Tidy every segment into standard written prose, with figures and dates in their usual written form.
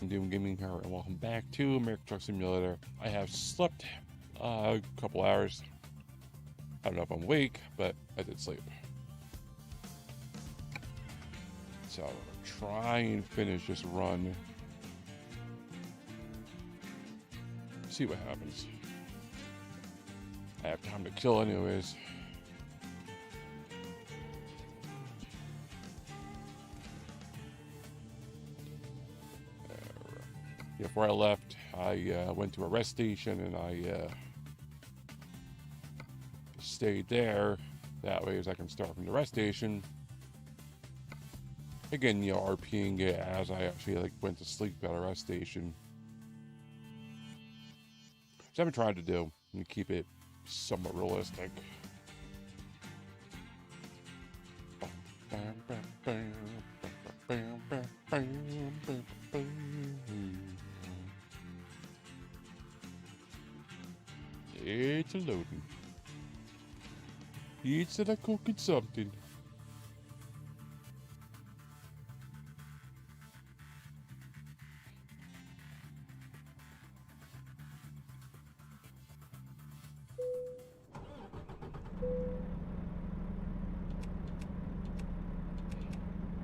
Doom Gaming here, and welcome back to American Truck Simulator. I have slept a couple hours. I don't know if I'm awake, but I did sleep. So, try and finish this run. See what happens. I have time to kill anyways. Before I left, I went to a rest station and I stayed there. That way, as I can start from the rest station. Again, RPing it as I actually went to sleep at a rest station. So I've been trying to do and keep it somewhat realistic. It's a loading. It's that I cooking something.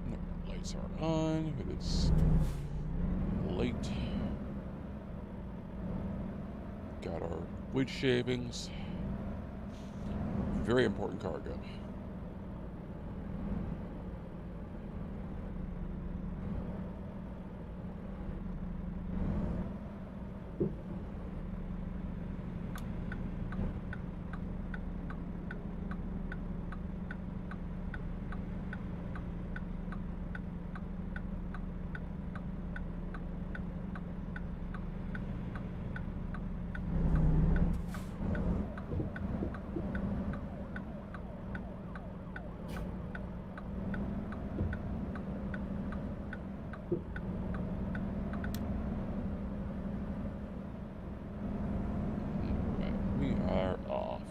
No, lights are on. It is late. Got our wood shavings. Very important cargo. We are off.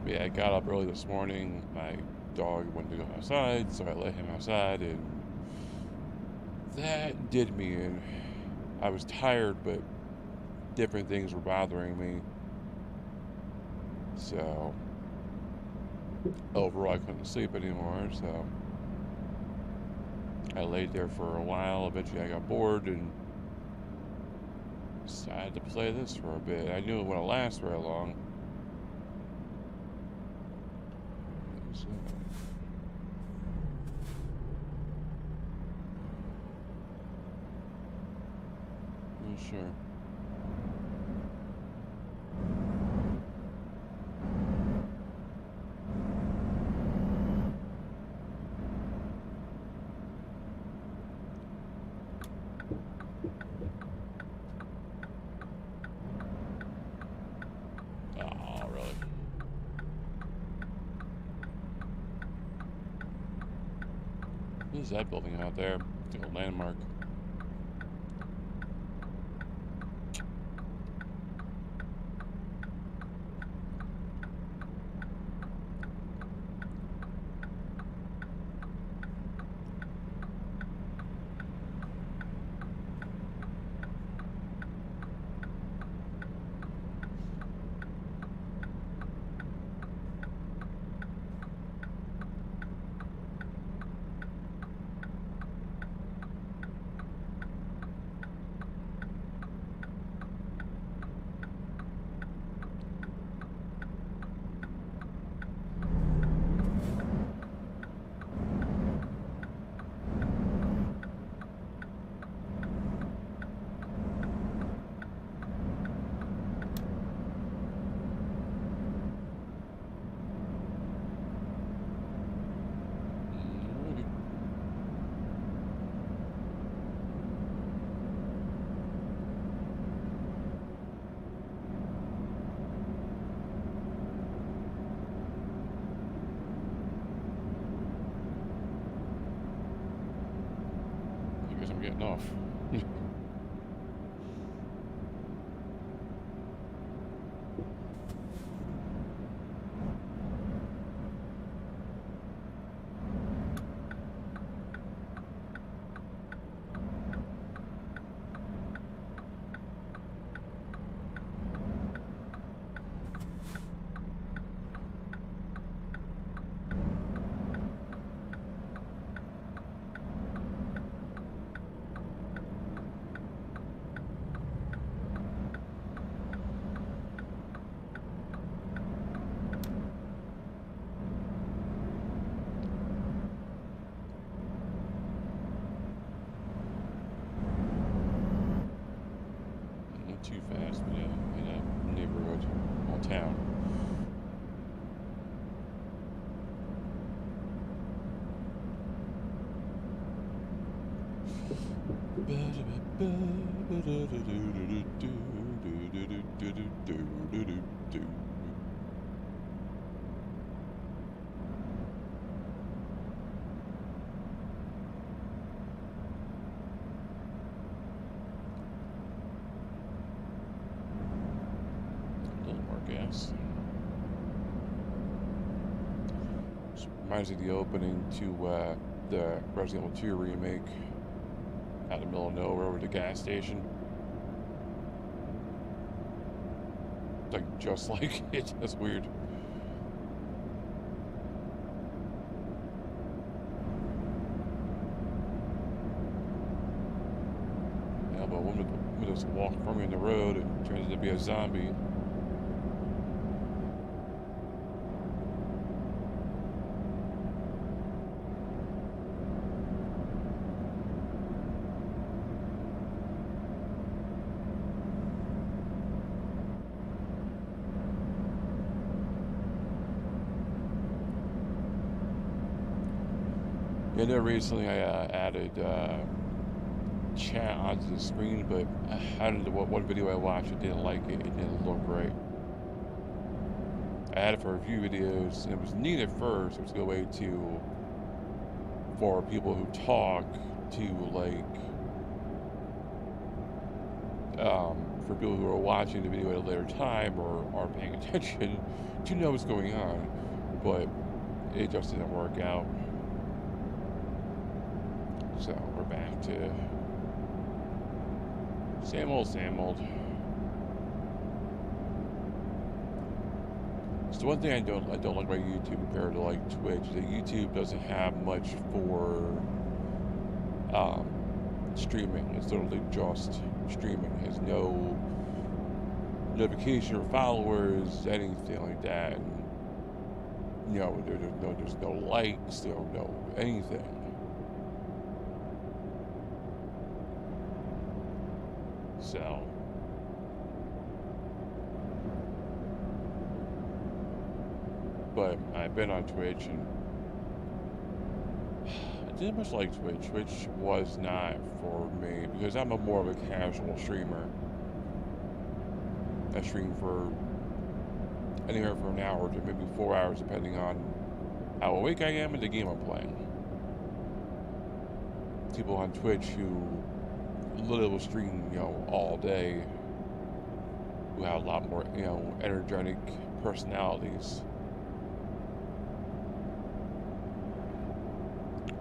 Yeah, I got up early this morning. My dog wanted to go outside, so I let him outside, and that did me in. I was tired, but different things were bothering me. So, overall, I couldn't sleep anymore, so I laid there for a while. Eventually, I got bored and decided to play this for a bit. I knew it wouldn't last very long. So, not sure. Oh, really? What is that building out there? It's like a landmark. Alrighty. I guess I'm getting off. too fast in a neighborhood or town. Gas. Reminds me of the opening to the Resident Evil 2 remake out of the middle of nowhere over the gas station. Like, just like it. That's weird. Yeah, but a woman just walking from me in the road and turns to be a zombie. I know recently I added chat onto the screen, but I don't know what one video I watched, I didn't like it. It didn't look right. I had it for a few videos, and it was neat at first. It was a good way for people who talk to, like, for people who are watching the video at a later time or are paying attention to know what's going on, but it just didn't work out. So we're back to same old, same old. So one thing I don't like about YouTube compared to like Twitch is that YouTube doesn't have much for streaming. It's literally just streaming. It has no notification or followers, anything like that. And, you know, there's no likes, no anything. So, but I've been on Twitch and I didn't much like Twitch. Twitch was not for me because I'm more of a casual streamer. I stream for anywhere from an hour to maybe 4 hours depending on how awake I am and the game I'm playing. People on Twitch who literally will stream, you know, all day, who have a lot more, you know, energetic personalities.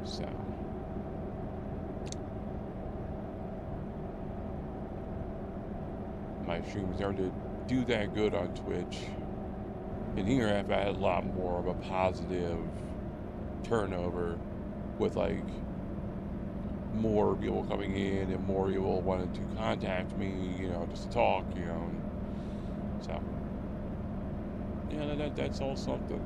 So, my streams aren't to do that good on Twitch. And here I've had a lot more of a positive turnover with, like, more people coming in and more people wanting to contact me, you know, just to talk, you know. So, yeah, that's all something.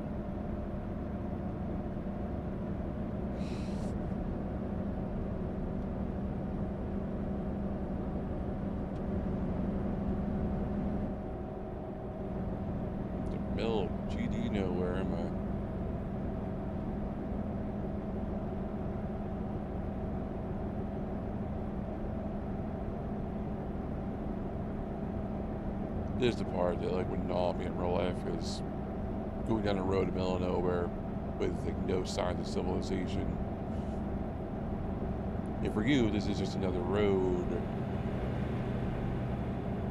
The middle of GD nowhere, am I? This is the part that, like, would gnaw me in real life, is going down the road in the middle of nowhere with, like, no signs of civilization. And for you, this is just another road,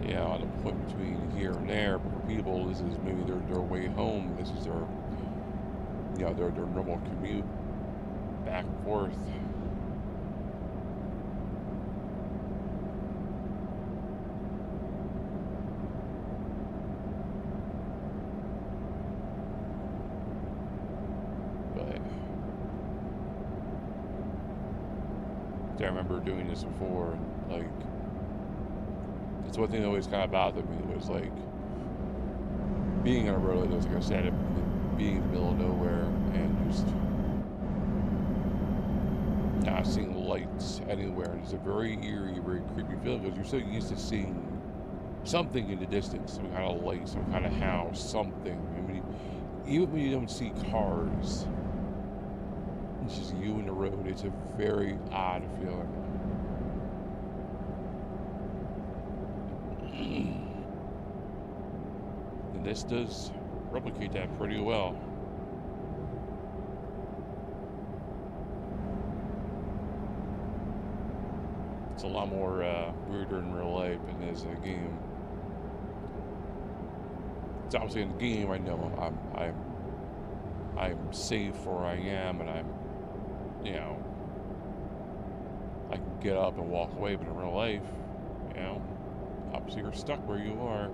you know, on a point between here and there. But for people, this is maybe their way home. This is their, you know, their normal commute back and forth. I remember doing this before, and, like, that's one thing that always kind of bothered me, was, like, being on a road like this, like I said, being in the middle of nowhere, and just not seeing lights anywhere. And it's a very eerie, very creepy feeling, because you're so used to seeing something in the distance, some kind of light, some kind of house, something. I mean, even when you don't see cars, it's just you in the road. It's a very odd feeling. And this does replicate that pretty well. It's a lot more weirder in real life than it is in a game. It's obviously in the game. I know I'm safe where I am, and I'm, you know, I can get up and walk away. But in real life, you know, obviously you're stuck where you are.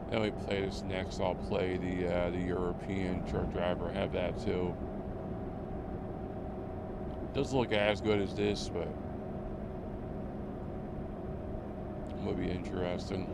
And we play this next. I'll play the European truck driver. I have that too. Doesn't look as good as this, but it would be interesting.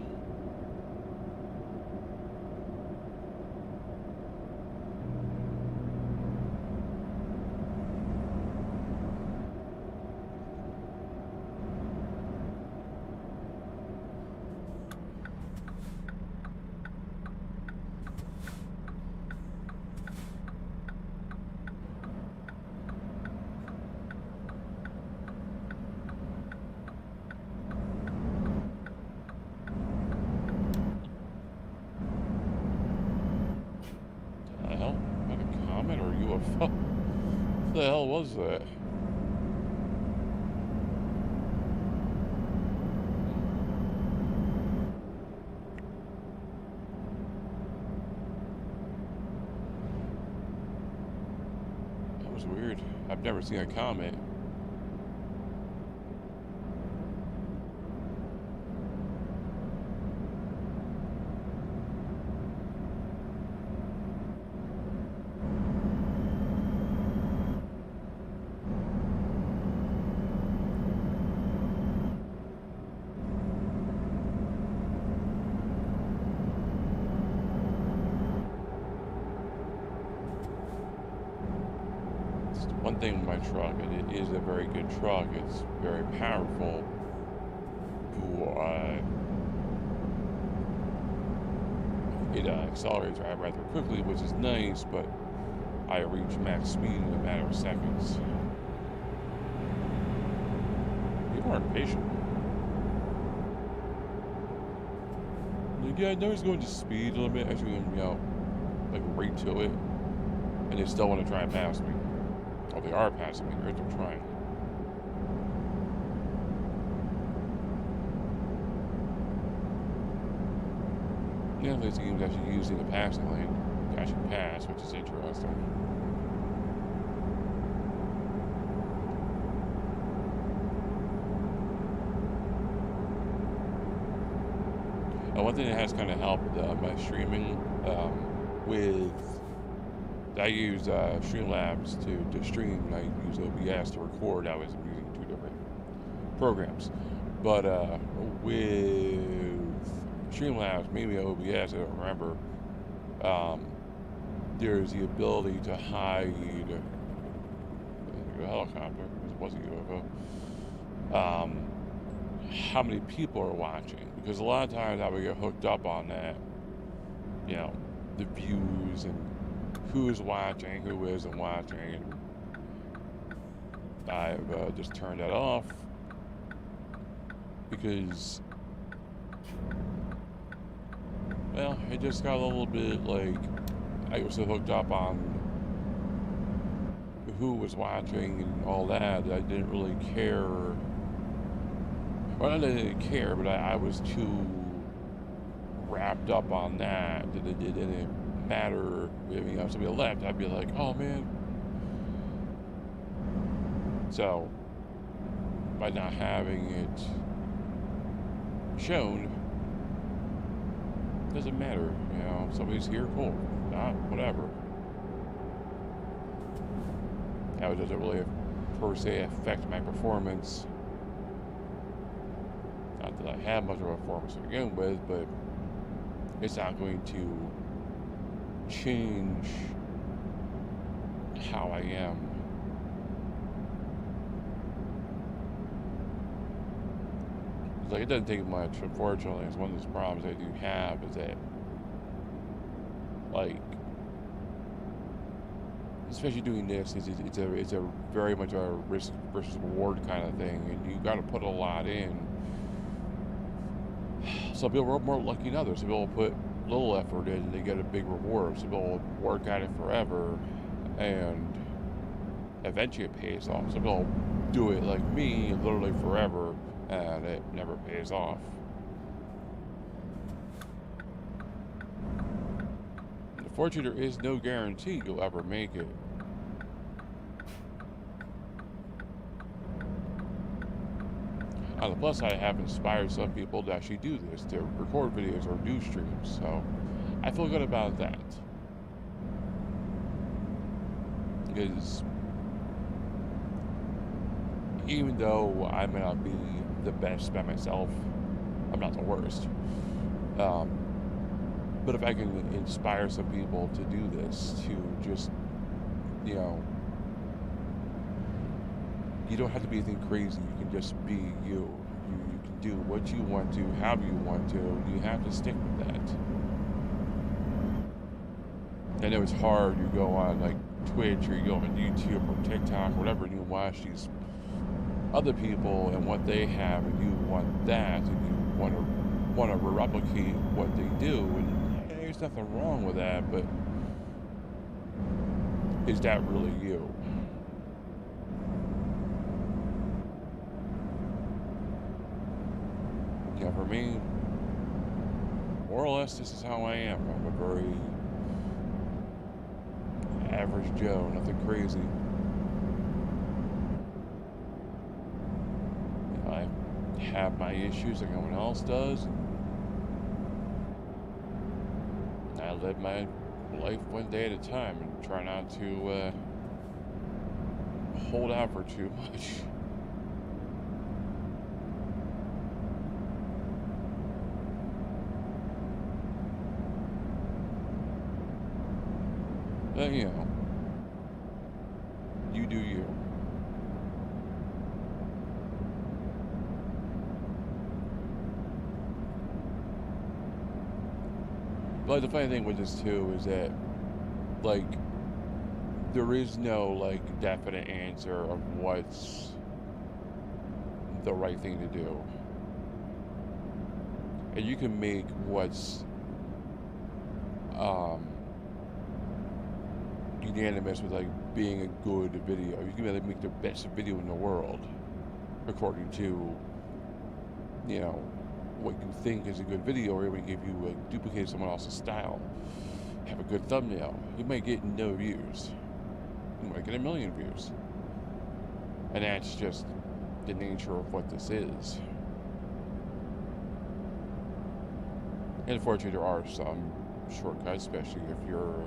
What the hell was that? That was weird. I've never seen a comet. One thing with my truck, and it is a very good truck, it's very powerful. It accelerates rather quickly, which is nice, but I reach max speed in a matter of seconds. People aren't patient. Like, yeah, I know he's going to speed limit, actually, you know, like right to it, and they still want to try and pass me. Oh, they are passing me. They're trying. Yeah, this game's actually using the passing lane to actually pass, which is interesting. One thing that has kind of helped my streaming with I use Streamlabs to stream, and I use OBS to record. I was using two different programs. But with Streamlabs, maybe OBS, I don't remember, there's the ability to hide a helicopter, it was a UFO, how many people are watching. Because a lot of times I would get hooked up on that, you know, the views and who's watching, who isn't watching, and I've just turned that off because, well, it just got a little bit like I was so hooked up on who was watching and all that I didn't really care. Well, I didn't care, but I was too wrapped up on that it didn't matter if you know somebody left. I'd be like, oh man. So by not having it shown, doesn't matter. You know, somebody's here, cool. Not, whatever. Now it doesn't really per se affect my performance I have much of a performance to begin with, but it's not going to change how I am. Like, it doesn't take much, unfortunately. It's one of those problems I do have is that, like, especially doing this, it's a very much a risk versus reward kind of thing, and you got to put a lot in. Some people are more lucky than others. Some people put little effort in and they get a big reward. Some people work at it forever and eventually it pays off. Some people do it like me, literally forever, and it never pays off. Unfortunately, there is no guarantee you'll ever make it. On the plus side, I have inspired some people to actually do this, to record videos or do streams, so I feel good about that. Because even though I may not be the best by myself, I'm not the worst. But if I can inspire some people to do this, to just, you know, you don't have to be anything crazy. You can just be you. You can do what you want to, how you want to. You have to stick with that. I know it's hard. You go on like Twitch or you go on YouTube or TikTok or whatever, and you watch these other people and what they have, and you want that, and you want to replicate what they do. And there's nothing wrong with that, but is that really you? Yeah, for me, more or less, this is how I am. I'm a very average Joe, nothing crazy. You know, I have my issues like everyone else does. I live my life one day at a time and try not to hold out for too much. But, you know, you do you. But the funny thing with this, too, is that, like, there is no, like, definite answer of what's the right thing to do. And you can make what's, unanimous with like being a good video. You can like make the best video in the world according to, you know, what you think is a good video, or even if you like duplicate someone else's style, have a good thumbnail, you might get no views. You might get 1 million views. And that's just the nature of what this is. And unfortunately, there are some shortcuts, especially if you're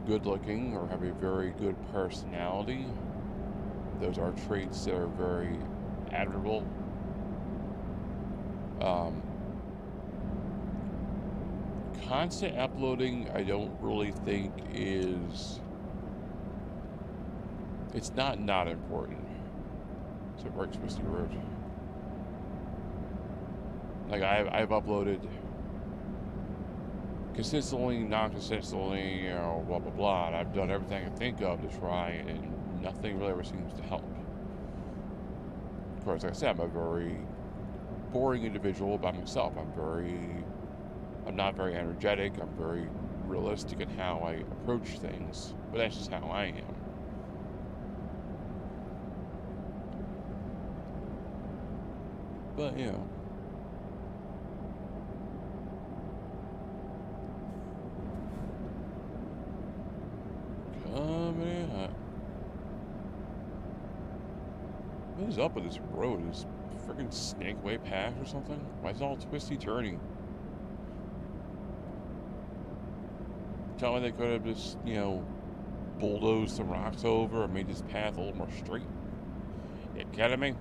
good looking or have a very good personality. Those are traits that are very admirable. Constant uploading, I don't really think is, it's not important. It's a very twisty road. Like I've uploaded consistently, non-consistently, you know, blah, blah, blah. And I've done everything I can think of to try, and nothing really ever seems to help. Of course, like I said, I'm a very boring individual by myself. I'm not very energetic. I'm very realistic in how I approach things, but that's just how I am. But, you know. What is up with this road? Is freaking Snake Way Path or something? Why is it all twisty turny? Tell me they could have just, you know, bulldozed some rocks over and made this path a little more straight. You kidding me?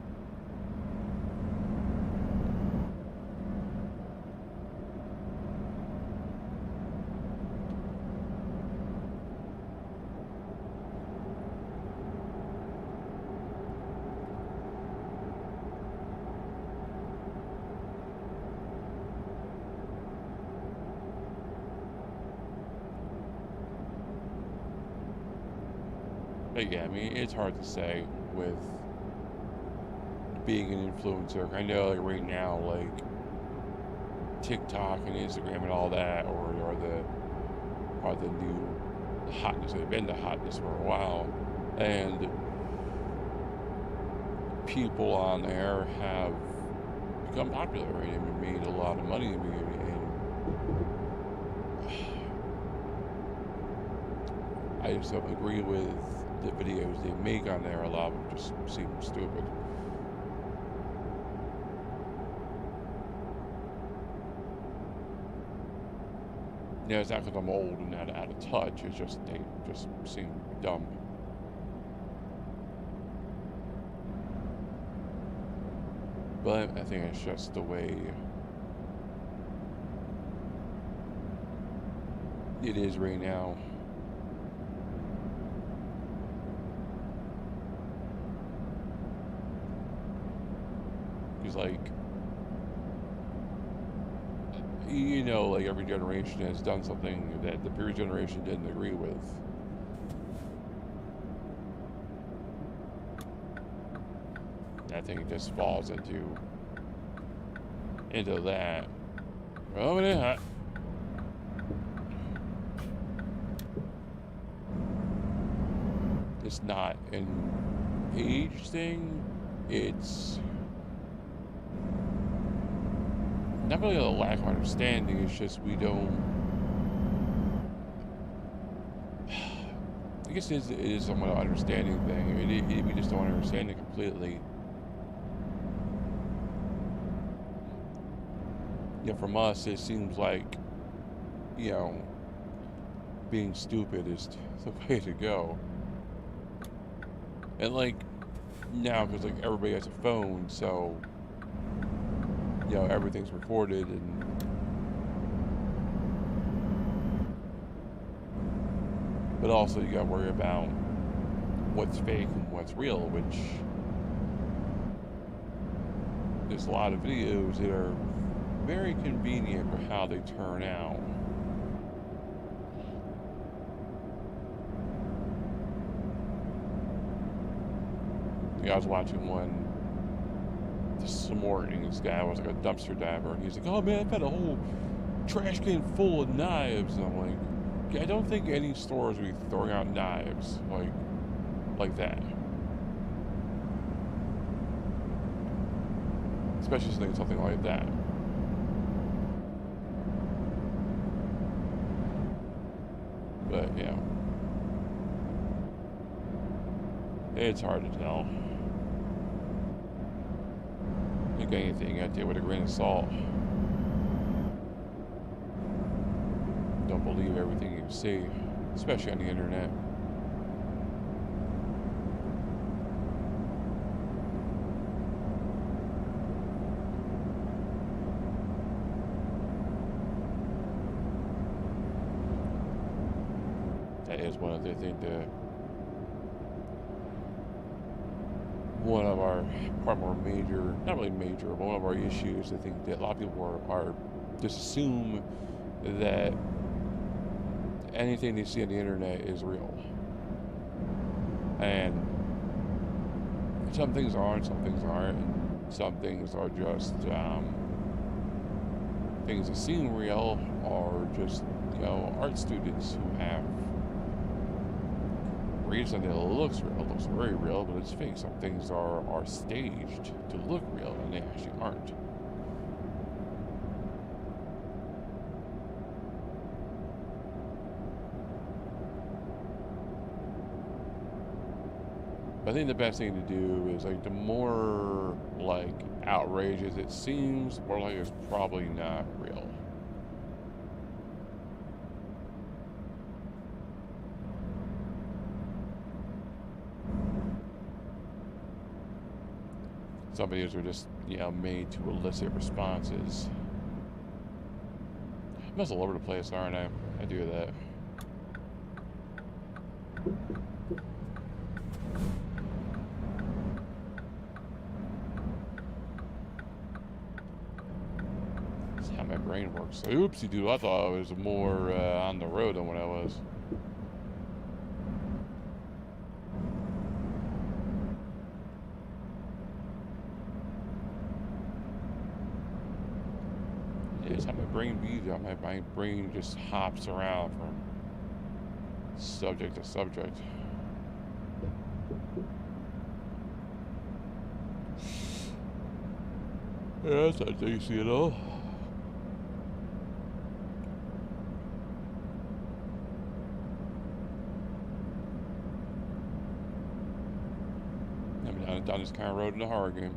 But yeah, I mean, it's hard to say with being an influencer. I know, like, right now, like, TikTok and Instagram and all that, are the new hotness. They've been the hotness for a while, and people on there have become popular and made a lot of money. And I just don't agree with the videos they make on there. A lot of them just seem stupid. Yeah, it's not because I'm old and out of touch. It's just they just seem dumb. But I think it's just the way it is right now. Because, like, you know, like, every generation has done something that the previous generation didn't agree with. I think it just falls into that. Oh, yeah. It's not an age thing. It's not really a lack of understanding. It's just we don't. I guess it is somewhat an understanding thing. We just don't understand it completely. You know, from us, it seems like, you know, being stupid is the way to go. And, like, now, because, like, everybody has a phone, so, you know, everything's recorded, and but also you gotta worry about what's fake and what's real, which there's a lot of videos that are very convenient for how they turn out. I was watching one this morning. This guy was like a dumpster diver, and he's like, "Oh man, I've had a whole trash can full of knives." And I'm like, yeah, I don't think any stores would be throwing out knives like that. Especially something like that. But yeah, it's hard to tell. I think anything you gotta take with a grain of salt. Don't believe everything you see, especially on the internet. That is one of the things one of our probably more major, not really major, but one of our issues. I think that a lot of people are just assume that anything they see on the internet is real, and some things aren't, some things aren't, and some things are just things that seem real, or just, you know, art students who have reason it looks real. It looks very real, but it's fake. Some things are staged to look real, and they actually aren't. I think the best thing to do is, like, the more, like, outrageous it seems, the more like it's probably not real. Some videos are just, you know, made to elicit responses. I'm just all over the place, aren't I? I do that. That's how my brain works. Oopsie doo, I thought I was more on the road than what I was. Anytime my brain beats on my brain just hops around from subject to subject. Yeah, that's not tasty at all. I'm down this kind of road in a horror game.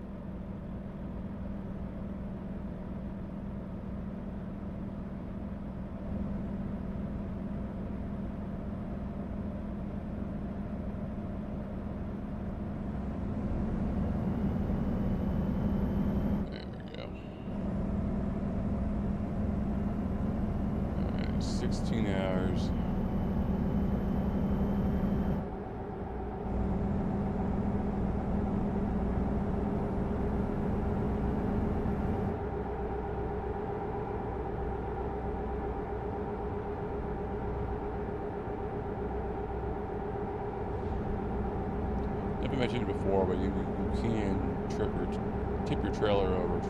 There we go. Alright, 16 hours. I've mentioned it before, but you can tip your trailer over.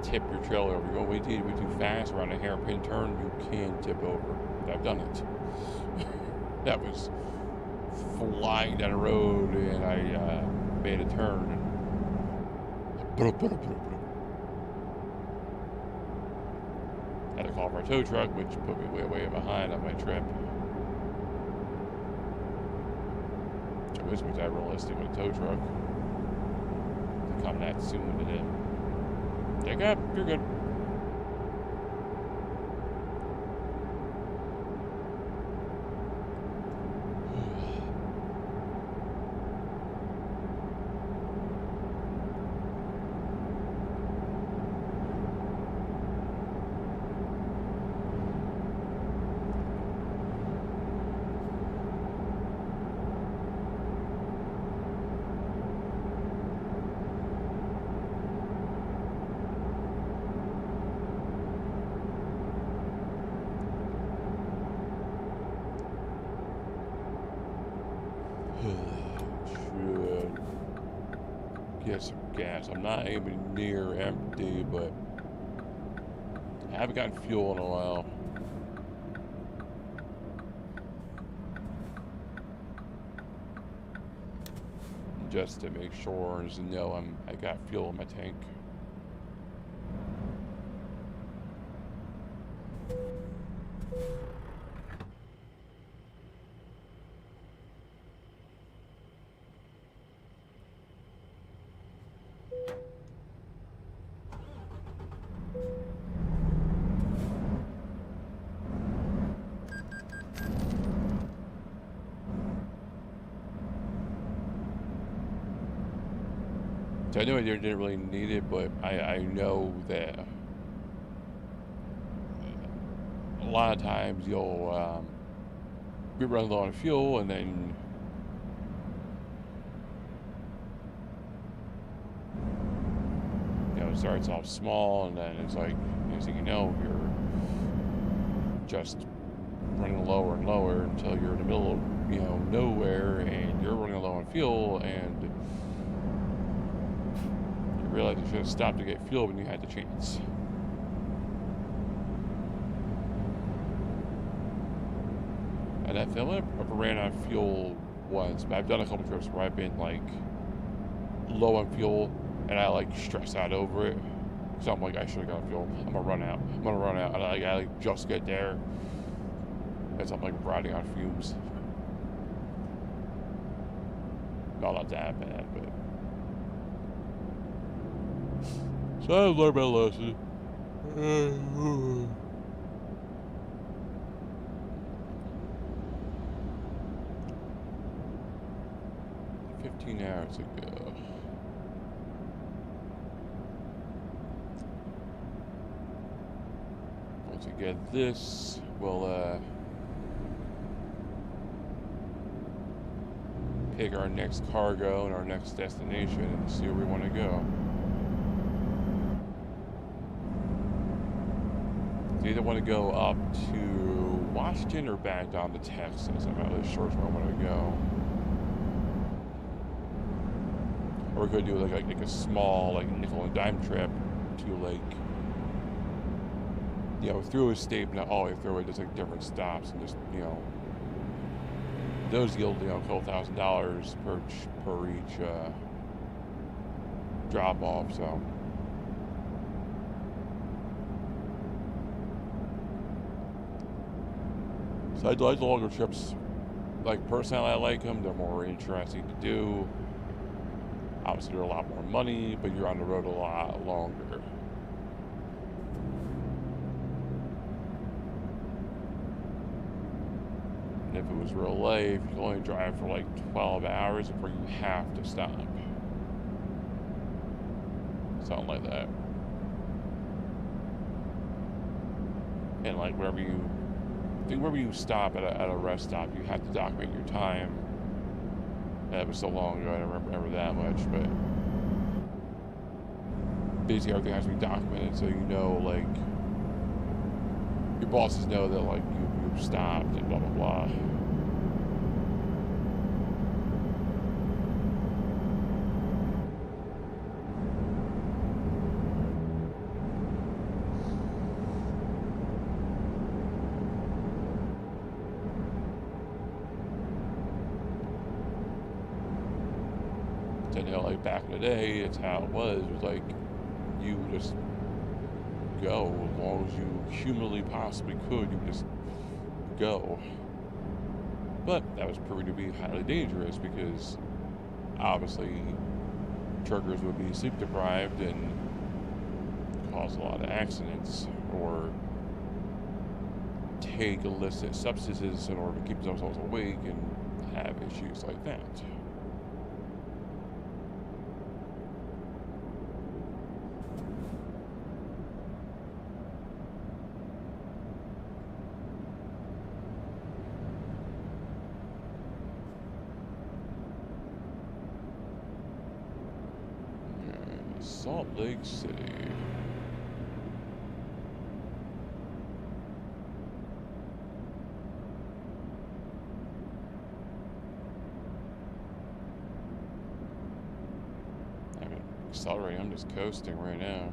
Tip your trailer over. You go way too fast around a hairpin turn, you can tip over. I've done it. That was flying down a road, and I made a turn. Had to call for a tow truck, which put me way behind on my trip. I wish was that realistic with a tow truck to come that soon to him. Take up, you're good. Should get some gas. I'm not even near empty, but I haven't gotten fuel in a while. Just to make sure and just know I got fuel in my tank. So I knew I didn't really need it, but I know that a lot of times you'll be running low on fuel, and then it starts off small, and then it's like next thing you know, you're just running lower and lower until you're in the middle of nowhere, and you're running low on fuel, and realized you should have stopped to get fuel when you had the chance. And I feel like I've ran out of fuel once, but I've done a couple trips where I've been like low on fuel and I like stress out over it. So I'm like, I should have got fuel. I'm gonna run out. And I just get there as I'm like riding on fumes. No, not that bad, but. So I've learned my lesson. 15 hours ago. Once we get this, we'll pick our next cargo and our next destination and see where we want to go. I either want to go up to Washington or back down to Texas. I'm not really sure where I want to go. Or we could do like a small nickel and dime trip to through a state, but not all the way through it, just like different stops, and just, those yield, a couple $1,000s per each drop off, so. So I like the longer trips. Like, personally, I like them. They're more interesting to do. Obviously, they're a lot more money, but you're on the road a lot longer. And if it was real life, you could only drive for like 12 hours before you have to stop. Something like that. And like wherever you stop at a rest stop, you have to document your time. That was so long ago, I don't remember that much, but basically everything has to be documented, so like your bosses know that like you've stopped and blah blah blah. Like back in the day, it's how it was. It was like you would just go as long as you humanly possibly could. You would just go. But that was proving to be highly dangerous because obviously truckers would be sleep deprived and cause a lot of accidents, or take illicit substances in order to keep themselves awake and have issues like that. Salt Lake City. I'm accelerating, I'm just coasting right now.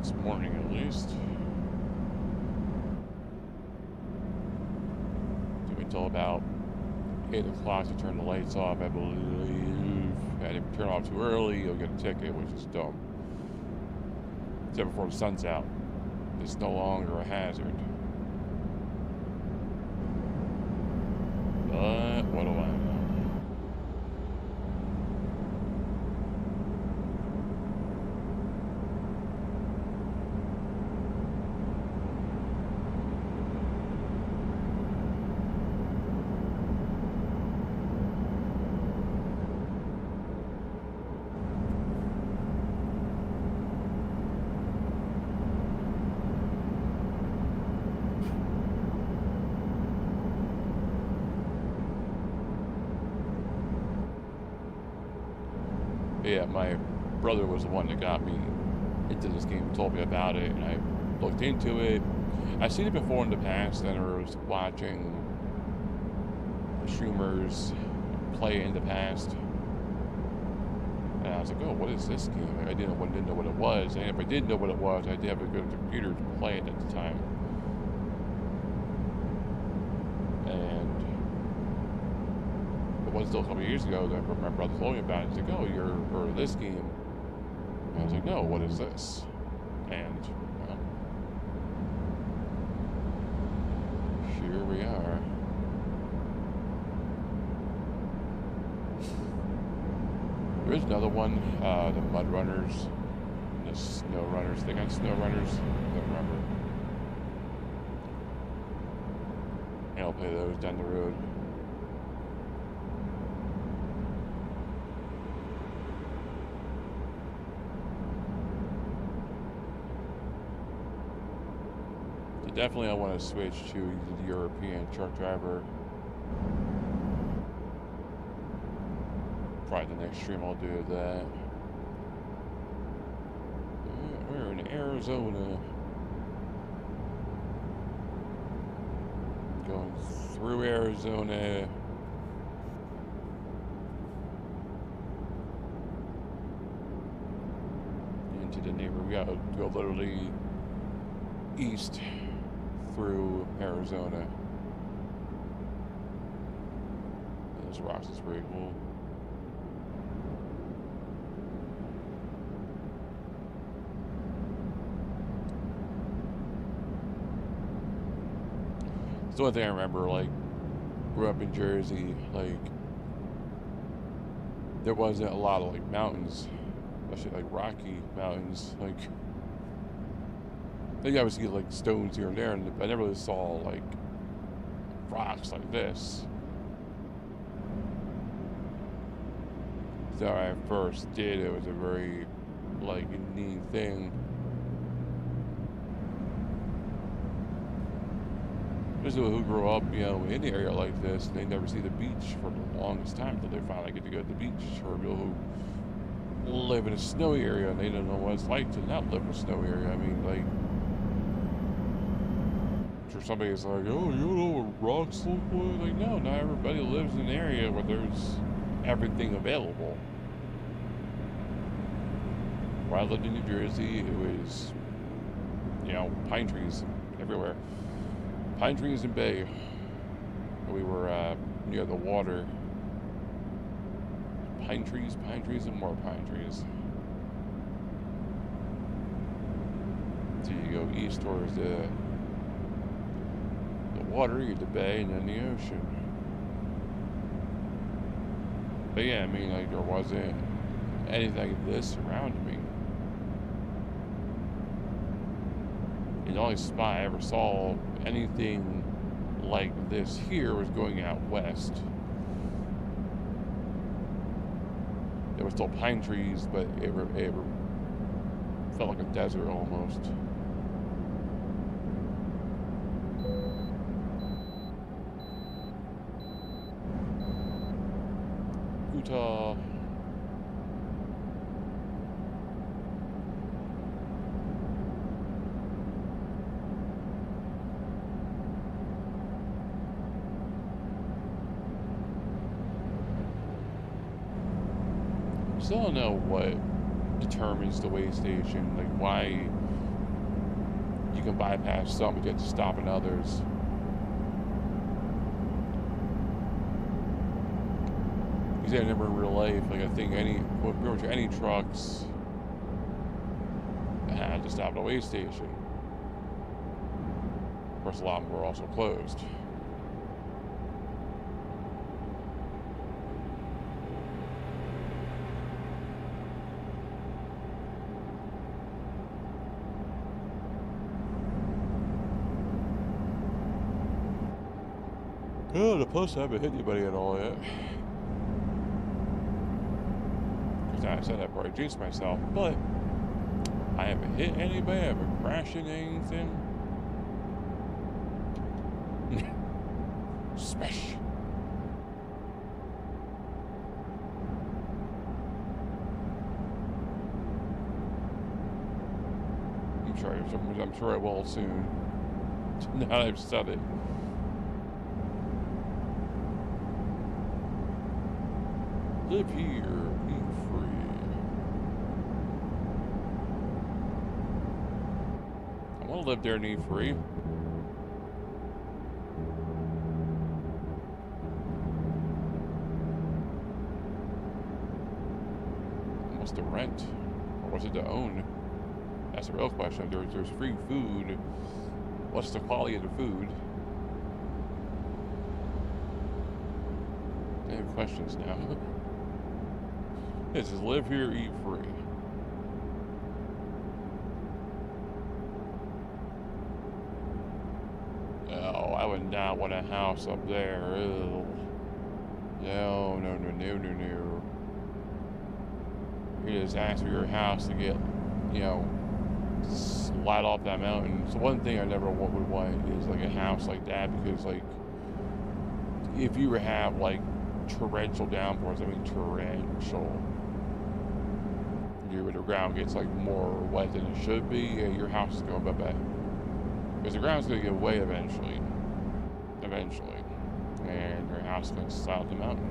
This morning at least. Took me until about 8 o'clock to turn the lights off, I believe. And if you turn off too early, you'll get a ticket, which is dumb. Except before the sun's out. It's no longer a hazard. But what do I know? Yeah, my brother was the one that got me into this game, told me about it, and I looked into it. I've seen it before in the past, and I was watching the streamers play it in the past. And I was like, oh, what is this game? I didn't know what it was, and if I did know what it was, I did have a good computer to play it at the time. It was still a couple of years ago that my brother told me about it. He's like, oh, you're heard of this game? And I was like, no, what is this? And, well, here we are. There is another one, the Mud Runners, the Snow Runners. They got Snow Runners, I don't remember. And I'll play those down the road. Definitely I want to switch to the European truck driver probably the next stream I'll do that. We're in Arizona. Going through Arizona. Into the neighborhood. We gotta go literally east through Arizona. Those rocks is pretty cool. It's the one thing I remember, like, grew up in Jersey, like, there wasn't a lot of, like, mountains, especially, like, rocky mountains, like, you obviously get, like, stones here and there, and I never really saw, like, rocks like this. So when I first did, it was a very, like, neat thing. There's people who grow up, you know, in the area like this, and they never see the beach for the longest time until they finally get to go to the beach. Or people who live in a snowy area and they don't know what it's like to not live in a snowy area. I mean, like, I'm sure somebody's like, oh, you don't know what rocks look like? Like, no, not everybody lives in an area where there's everything available. Where I lived in New Jersey, it was, you know, pine trees everywhere. Pine trees and bay. We were near the water. Pine trees, and more pine trees. So you go east towards the water, you get the bay, and then the ocean. But yeah, I mean, like, there wasn't anything like this around me. And the only spot I ever saw anything like this here was going out west. There were still pine trees, but it felt like a desert almost. Utah. Still don't know what determines the way station, like why you can bypass some and get to stop in others. Because I never in real life, like I think pretty much any trucks had to stop at a way station. Of course, a lot of them were also closed. Oh, the post I haven't hit anybody at all yet. Because I said I probably jinxed myself, but I haven't hit anybody, I haven't crashed into anything. Smash! I'm sure I will soon. Now that I've said it. Live here, be free. I want to live there and be free. What's the rent? Or was it to own? That's the real question. There's free food. What's the quality of the food? I have questions now. It says live here, eat free. Oh, I would not want a house up there. Ew. No. You just ask for your house to get, you know, slide off that mountain. So one thing I never would want is like a house like that, because like if you have like torrential downpours, I mean torrential, the ground gets like more wet than it should be, yeah, your house is going bye-bye. Because the ground's going to get wet eventually. And your house is going to slide up the mountain.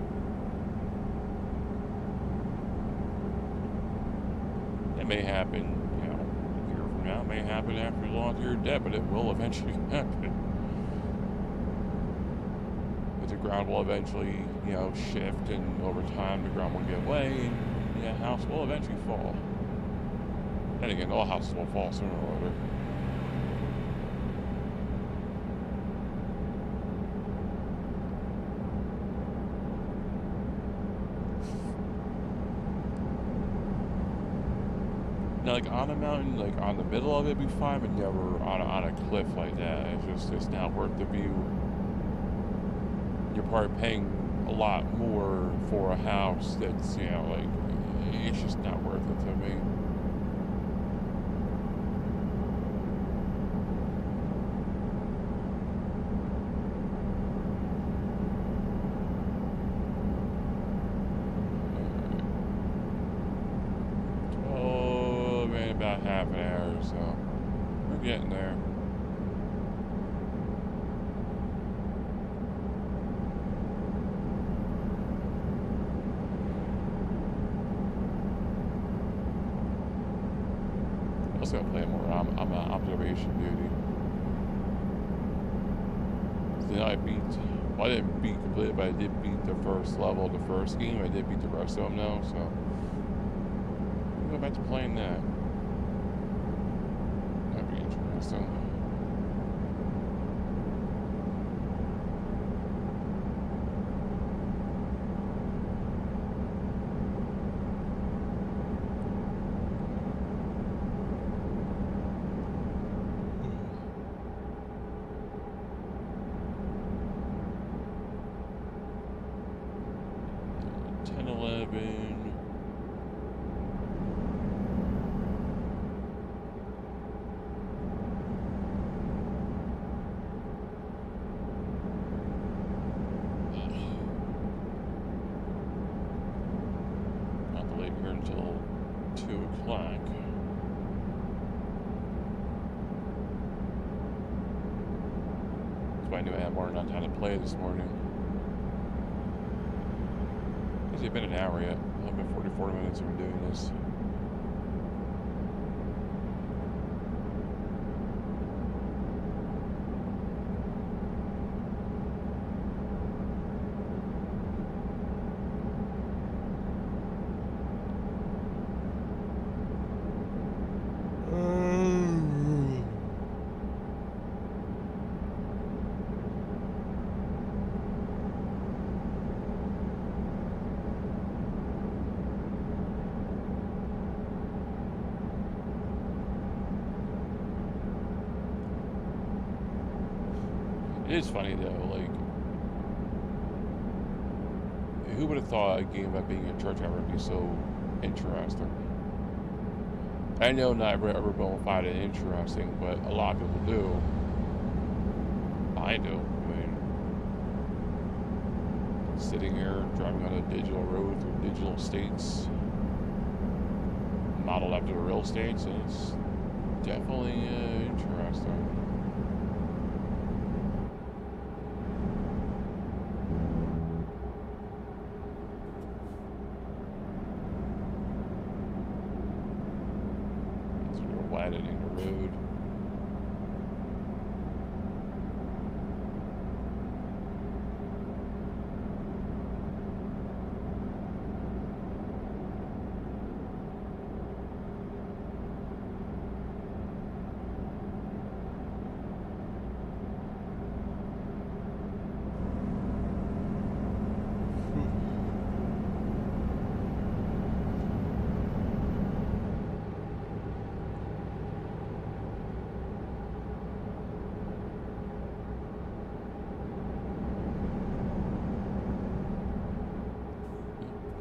That may happen, you know, a year from now. It may happen after long after you're dead, but it will eventually happen. But the ground will eventually, you know, shift, and over time the ground will get away, and yeah, house will eventually fall. Then again, all houses will fall sooner or later. Now, like on a mountain, like on the middle of it, be fine, but never on a cliff like that. It's not worth the view. You're probably paying a lot more for a house that's, you know, like, it's just not worth it to me. About half an hour or so. We're getting there. I was gonna play more. I'm an observation duty. So I beat. Well, I didn't beat completely, but I did beat the first level of the first game. I did beat the rest of them now, so I'm going back to playing that. That'd be interesting. Until 2 o'clock. That's why I knew I had more than enough time to play this morning. It's been an hour yet. I've been 40 minutes of doing this. It is funny though, like, who would have thought a game about being a church ever would be so interesting? I know not everyone will find it interesting, but a lot of people do. I do. I mean, sitting here driving on a digital road through digital states, modeled after the real states, and it's definitely interesting. Widening the road.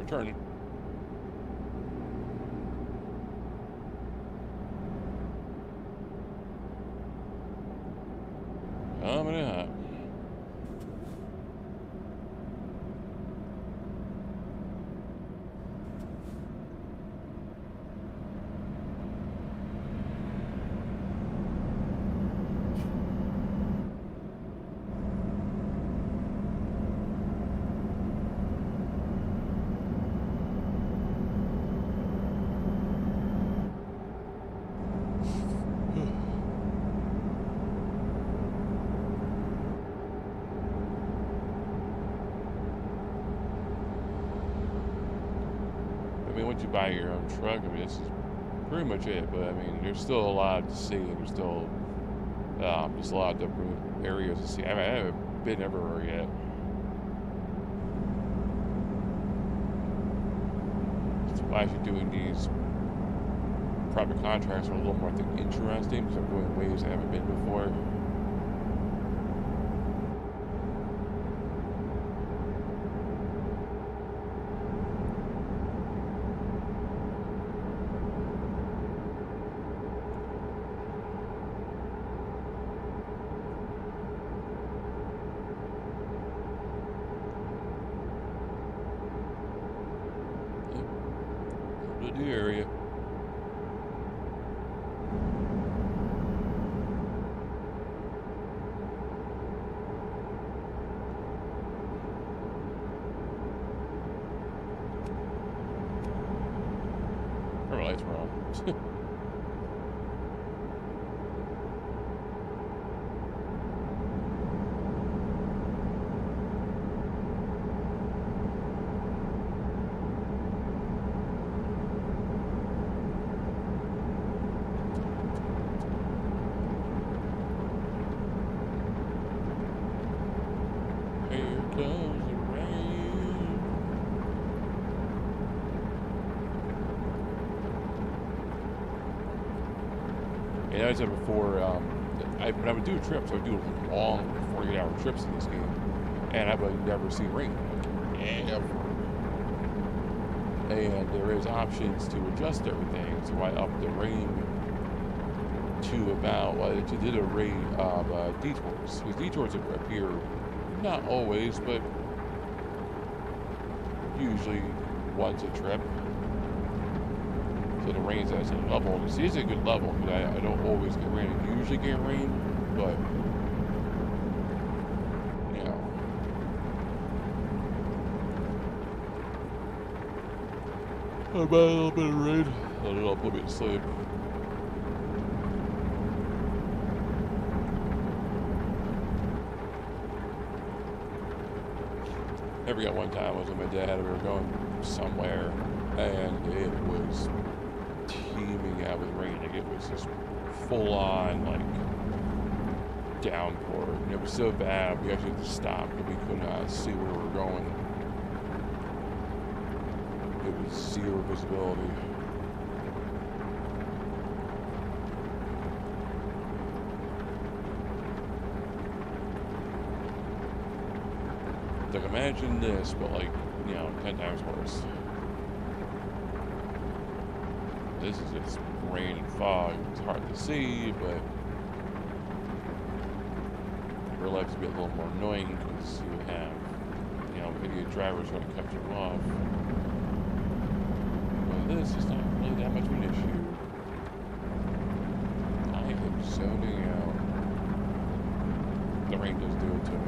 Turning. Coming up. once you buy your own truck, I mean, this is pretty much it. But I mean, there's still a lot to see, and there's still just a lot of different areas to see. I mean, I haven't been everywhere yet. So actually doing these private contracts are a little more, I think, interesting because I'm going ways I haven't been before. The area. Her lights were on. And as I said before, when I would do trips, I would do long 48-hour trips in this game, and I would never see rain, ever. And there is options to adjust everything, so I upped the rain to about, to did a rate of detours, because detours appear not always, but usually once a trip. So the rain's at a certain level. This is a good level, because I don't always get rain. I usually get rain, but, you know. About a little bit of rain, and it'll put me to sleep. I forgot one time I was with my dad, we were going somewhere, and it was teeming out with rain. Like, it was just full on, like, downpour. And it was so bad, we actually had to stop because we could not see where we were going. It was zero visibility. Like, imagine this, but like, 10 times worse. This is just rain and fog. It's hard to see, but real life to be a little more annoying because you have, idiot drivers going to cut you off. But this is not really that much of an issue. I am zoning out. The rain does do it to me.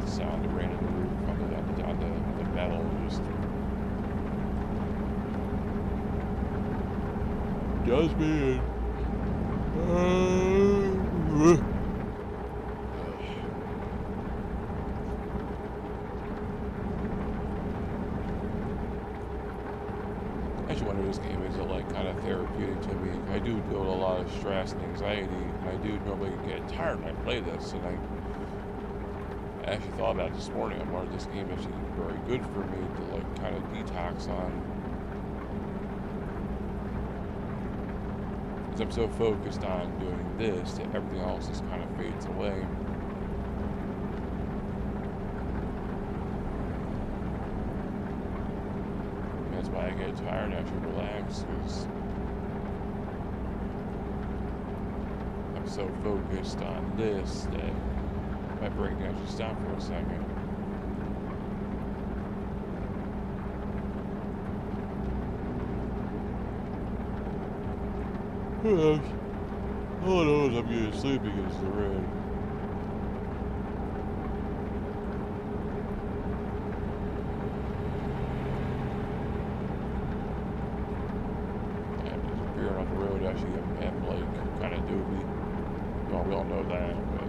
The sound of rain in the roof on the metal just does me in. I actually wonder if this game is like kind of therapeutic to me. I do deal with a lot of stress and anxiety, and I do normally get tired when I play this, and I actually thought about it this morning. I wonder if this game is actually very good for me to like kind of detox on. Because I'm so focused on doing this that everything else just kind of fades away. And that's why I get tired and actually relax, because I'm so focused on this that my brain can actually stop for a second. All I know is I'm getting sleepy because of the rain. I'm just veering off the road. Actually, I'm like kind of doobie. Well, we all know that, but.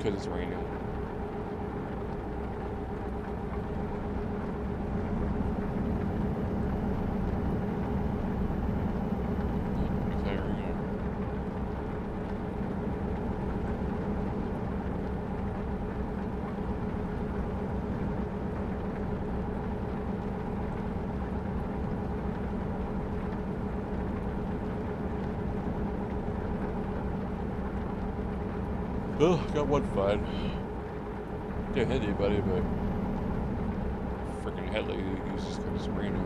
because it's raining. Oh, got one fine. Didn't hit anybody, but freaking headlight uses because it's raining.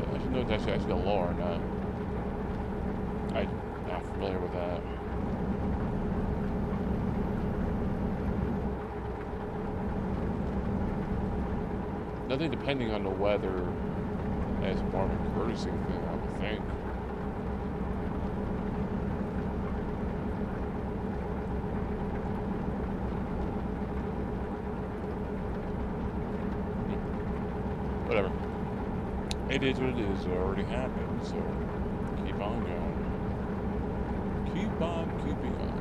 I should know if that's actually a law or not. I'm not familiar with that. Nothing depending on the weather as more of a courtesy thing, I would think. Whatever. It is what it is. It already happened, so keep on going. Keep on keeping on.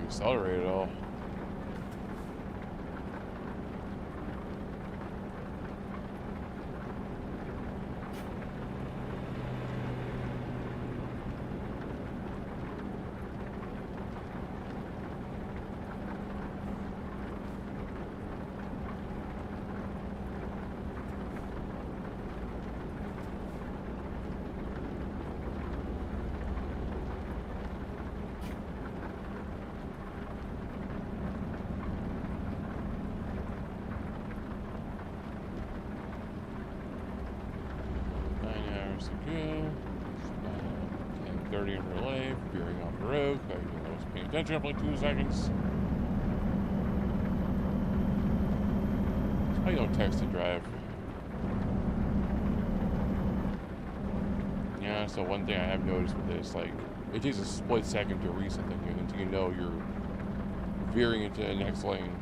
Accelerate at all. Ago, 10:30 in relay, veering off the road. I was paying attention for like 2 seconds. That's why you don't text and drive. Yeah, so one thing I have noticed with this, like, it takes a split second to reset something until you know you're veering into the next lane.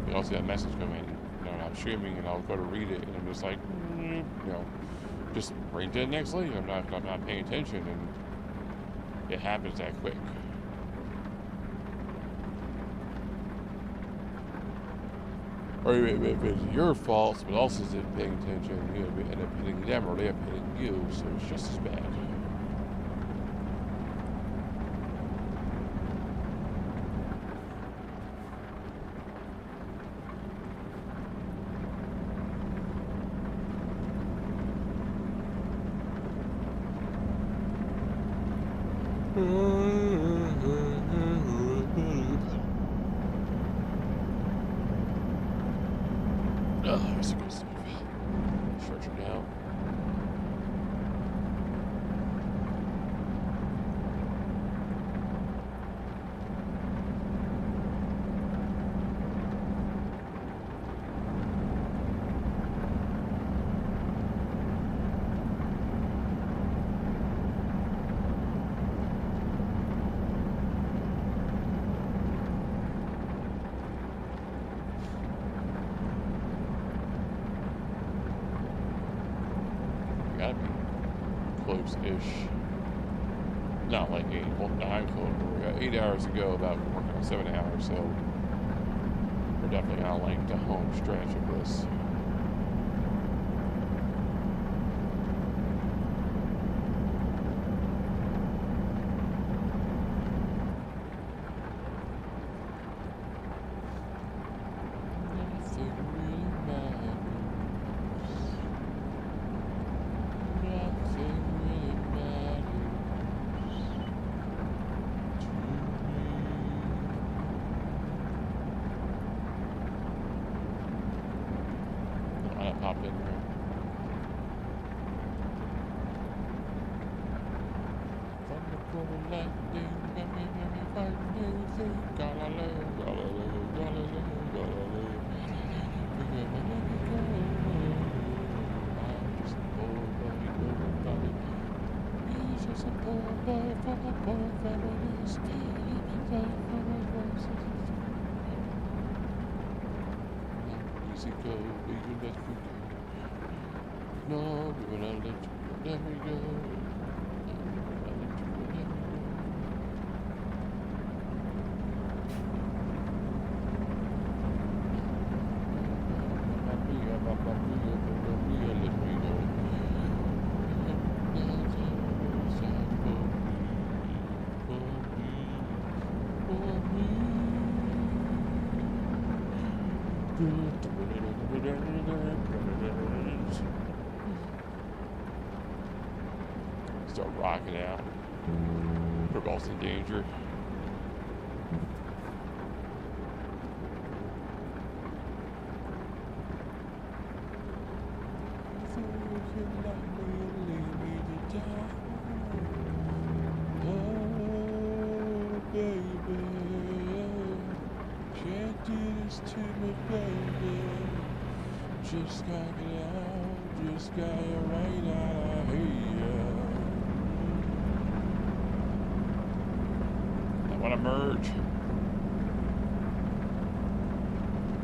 You also see that message come in. I'm streaming and I'll go to read it and I'm just like, just right into the next lane. I'm not paying attention and it happens that quick. Or if it's your fault, but also isn't paying attention, you end up hitting them or they end up hitting you, so it's just as bad. Gotta be close-ish. Not like 8. Well, I'm close. We got 8 hours to go, about working on 7 hours, so we're definitely on like the home stretch of this. for lightning, very, very frightening thing. Galileo, Galileo, Galileo, Galileo. I'm just a poor boy, nobody. He's just a poor boy from a poor family. Easy go, we can let you go. No, we will not let you let me go. Start rocking out. Football's in danger. Oh, baby, can't do this to me, baby. Just got it out, just got it right out of here. I want to merge.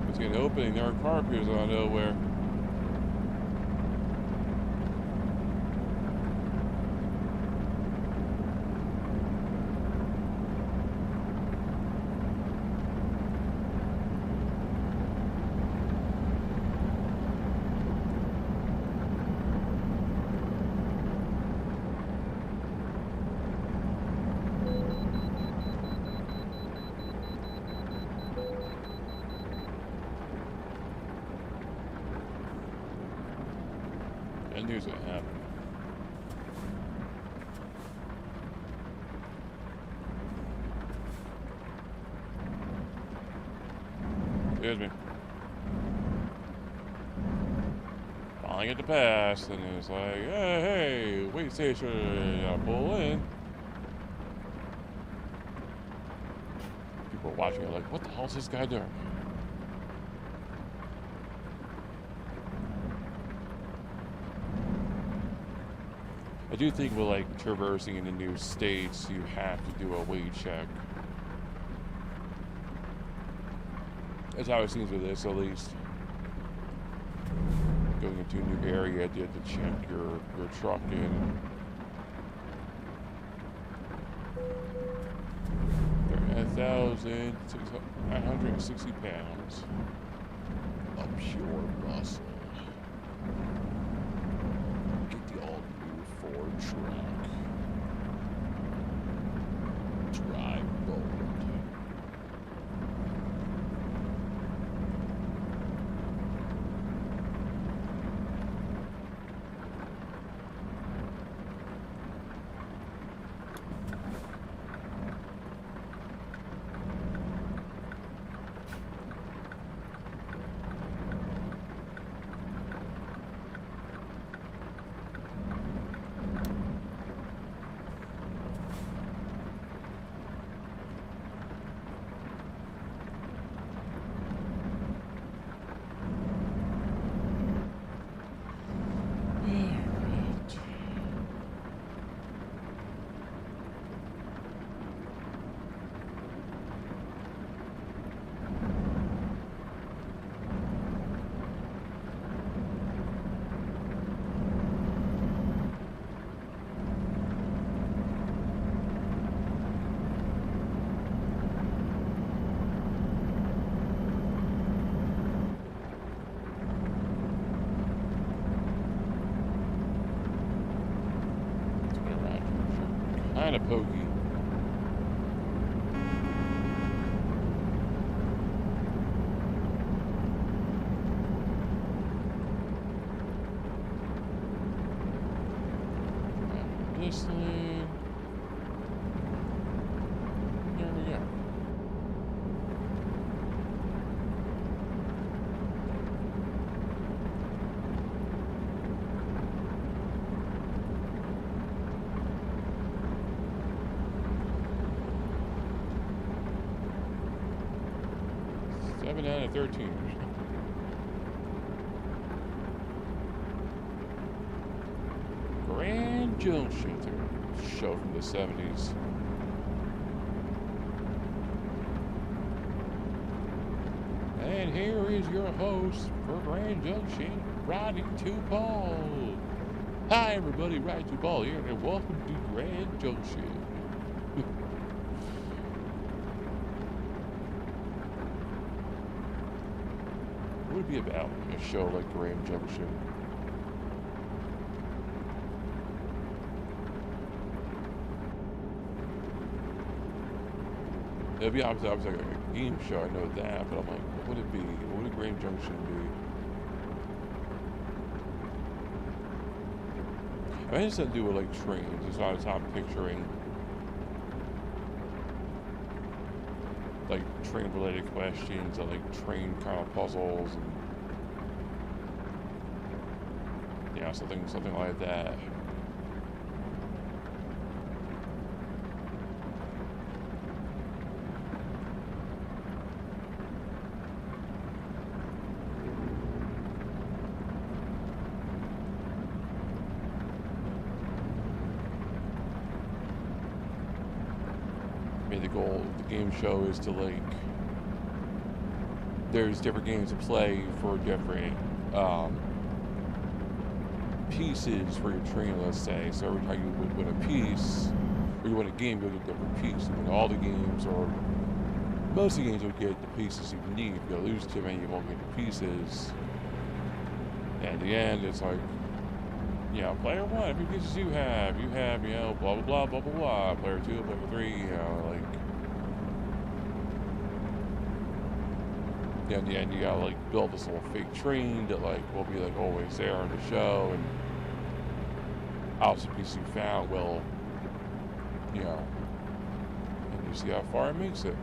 It's an opening, there are car appears out of nowhere. I knew it happened. Excuse me. Finally get to pass, and it's like, hey, wait station, gotta pull in. People are watching it like, what the hell's this guy doing? I do think with like traversing into new states, you have to do a weight check. That's how it seems with this, at least. Going into a new area, you have to check your truck in. They're 1,960 pounds of pure muscle. Get the all-new Ford truck. Drive bold. Kind of pokey. This lane. There we go. 10 out of 13. Grand Junction, show from the 70s. And here is your host for Grand Junction, Riding to Paul. Hi everybody, Riding to Paul here, and welcome to Grand Junction. What would it be about a show like Grand Junction? It'd be obviously like a game show, I know that, but I'm like, what would it be? What would a Grand Junction be? I just didn't do it like trains, it's not as I'm picturing like train related questions and like train kind of puzzles and yeah, something like that. The goal of the game show is to like, there's different games to play for different pieces for your train, let's say. So every time you win a piece, or you win a game, you'll get a different piece. You win all the games, or most of the games you'll get the pieces you need. If you lose too many, you won't get the pieces. And in the end, it's like, you know, player one, how many pieces you have, you know, blah, blah, blah, blah, blah, blah. Player two, player three, you know, like. Yeah, in the end, you gotta, like, build this little fake train that, like, will be, like, always there on the show, and obviously pieces you found will, you know, and you see how far it makes it.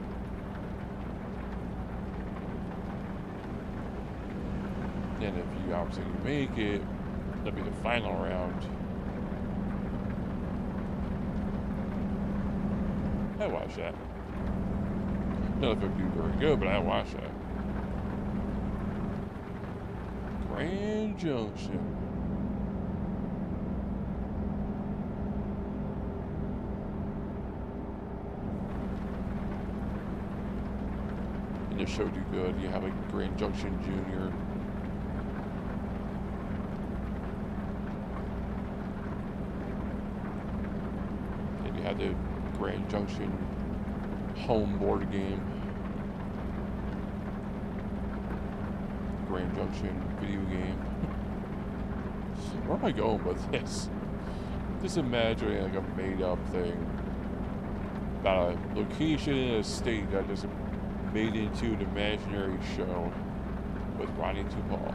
And if you obviously make it, that'll be the final round. I watched that. Don't know if it would be very good, but I watched that. Grand Junction. And the show do good. You have a Grand Junction Junior. Had the Grand Junction home board game, Grand Junction video game. Where am I going with this? Just imagining like a made-up thing about a location in a state that just made into an imaginary show with Riding to Paul.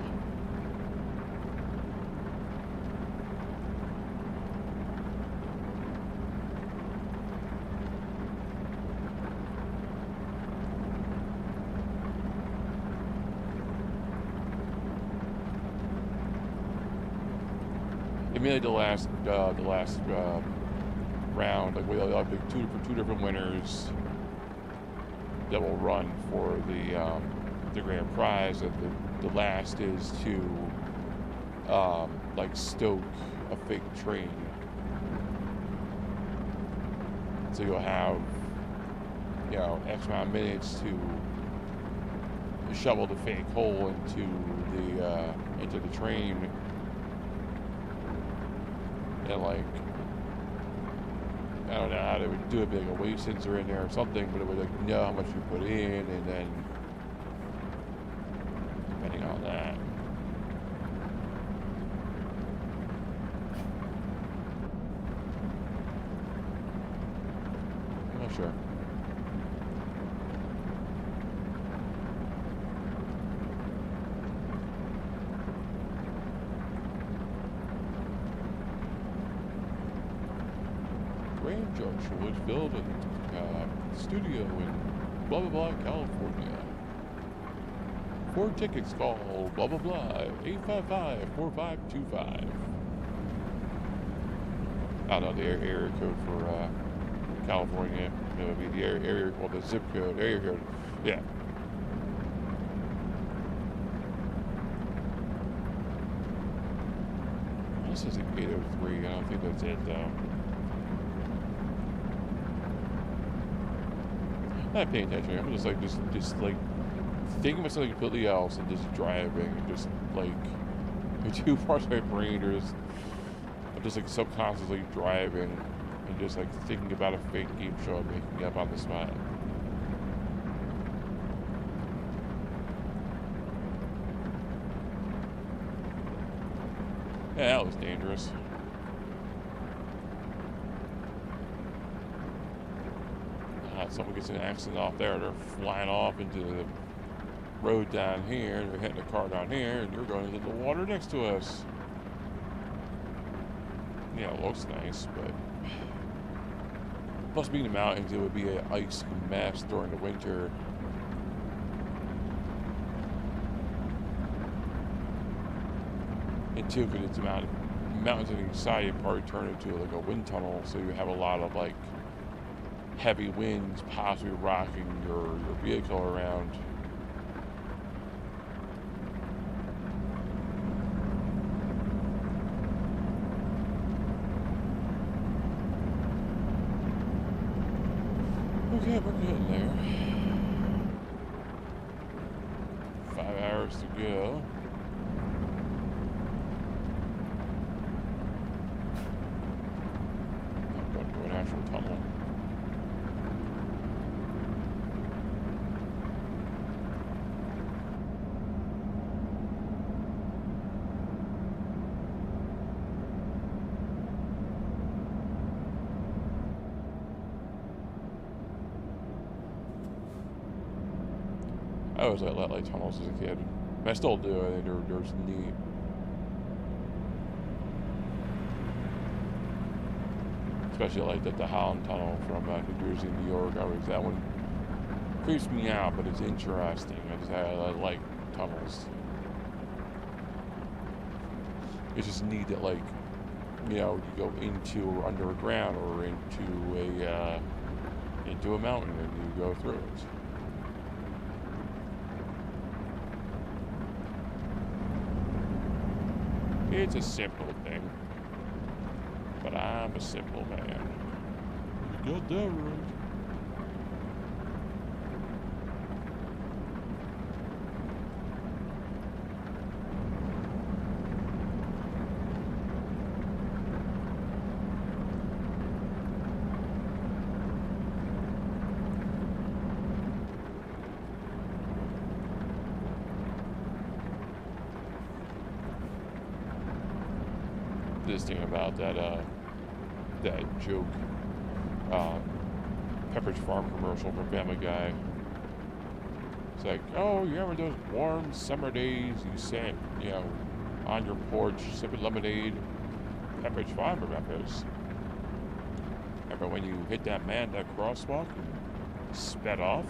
They made like the last round, like we have two different winners that will run for the grand prize, and the last is to like stoke a fake train. So you'll have, you know, X amount of minutes to shovel the fake hole into the train. And like, I don't know how they would do it, like a wave sensor in there or something, but it would like know how much you put in, and then depending on that. I'm not sure. Grand Junction was built in studio in blah blah blah, California. For tickets, call blah blah blah 855-4525. I don't know the area code for California. It would be the area, well, the zip code, area code. Yeah. This is like 803. I don't think that's it though. I'm not paying attention. I'm just like thinking about something completely else and just driving and just like the two parts of my brain are just I'm just like subconsciously driving and just like thinking about a fake game show I'm making up on the spot. Yeah, that was dangerous. Someone gets in an accident off there, they're flying off into the road down here, they're hitting a car down here, and you're going into the water next to us. Yeah, it looks nice, but plus being in the mountains, it would be an ice mess during the winter. And two, because it's mountains on each side, you probably turn into like a wind tunnel, so you have a lot of like heavy winds possibly rocking your vehicle around. Okay, we're getting there. 5 hours to go. I'm going to an actual tunnel. I always like tunnels as a kid. I still do. I think they're just neat. Especially like the Holland Tunnel from New Jersey, New York. That one creeps me out, but it's interesting. I like tunnels. It's just neat that like, you know, you go into or underground or into a mountain and you go through it. It's a simple thing, but I'm a simple man. You got that right. This thing about that joke Pepperidge Farm commercial from Family Guy. It's like, oh, you remember those warm summer days you sat, you know, on your porch sipping lemonade? Pepperidge Farm remembers. Remember when you hit that man that crosswalk and sped off?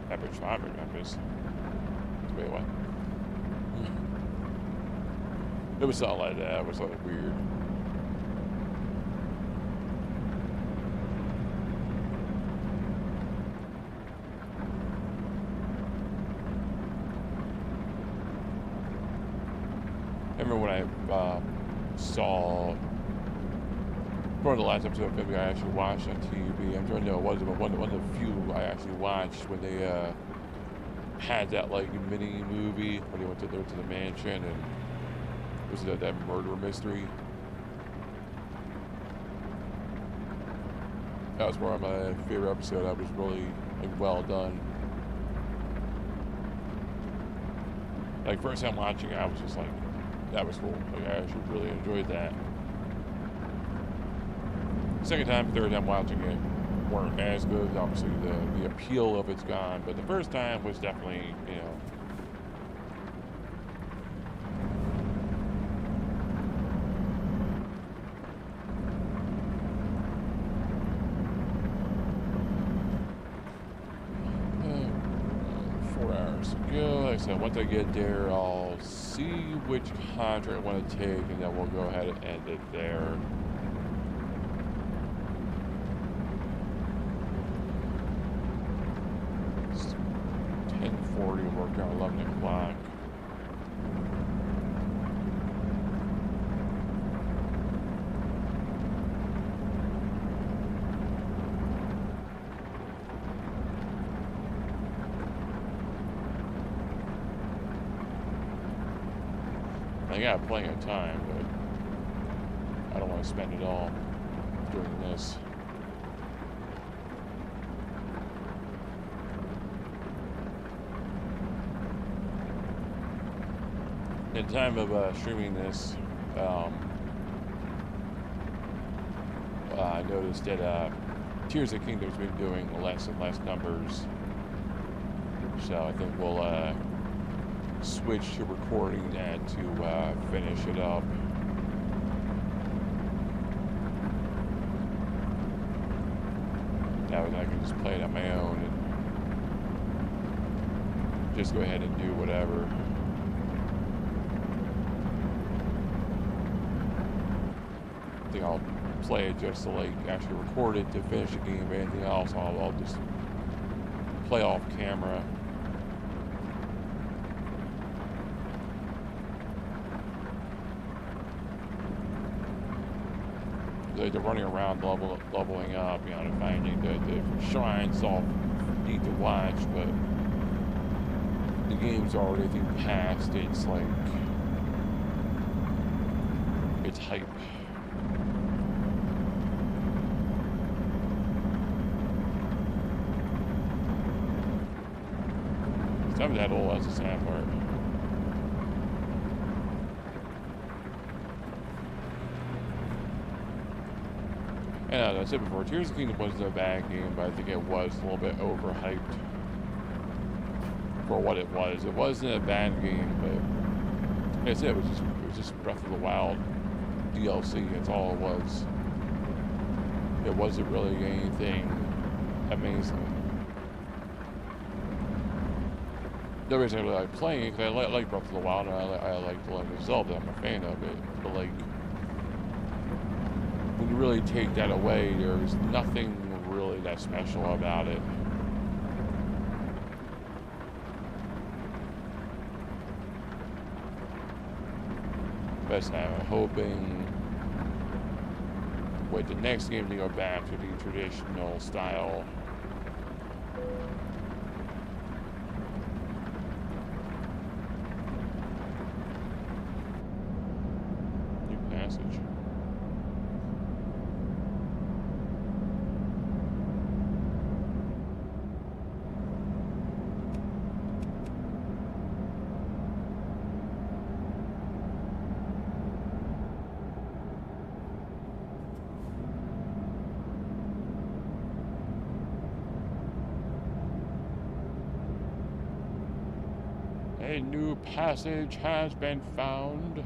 Pepperidge Farm remembers. Wait, what? It was something like that. It was like weird. I remember when I saw one of the last episodes of Family I actually watched on TV. I'm trying to know what was one of the few I actually watched when they had that like mini movie when they went to the mansion and. Was it that murder mystery? That was one of my favorite episodes. That was really like, well done. Like first time watching it, I was just like, that was cool. Like I actually really enjoyed that. Second time, third time watching it weren't as good. Obviously the appeal of it's gone, but the first time was definitely, you know. 4 hours to go. Like I said, once I get there, I'll see which contract I want to take, and then we'll go ahead and end it there. It's 10:40, and we're around 11 o'clock. I got plenty of time, but I don't want to spend it all doing this. At the time of streaming this, I noticed that Tears of the Kingdom's been doing less and less numbers. So I think we'll switch to recording that to finish it up. That way I can just play it on my own and just go ahead and do whatever. I think I'll play it just to like actually record it to finish the game. But anything else, I'll just play off camera. They're running around leveling up, you know, and finding the different shrines. All need to watch, but the game's already, I think, past its like its hype. Some of that old, that's the sad part. And as I said before, Tears of the Kingdom wasn't a bad game, but I think it was a little bit overhyped for what it was. It wasn't a bad game, but like I said, it was just Breath of the Wild DLC. That's all it was. It wasn't really anything amazing. The reason I really like playing it, because I like Breath of the Wild, and I like The Legend of Zelda. I'm a fan of it, but like, when you really take that away, there's nothing really that special about it. But I'm hoping with the next game to go back to the traditional style. New passage. A new passage has been found.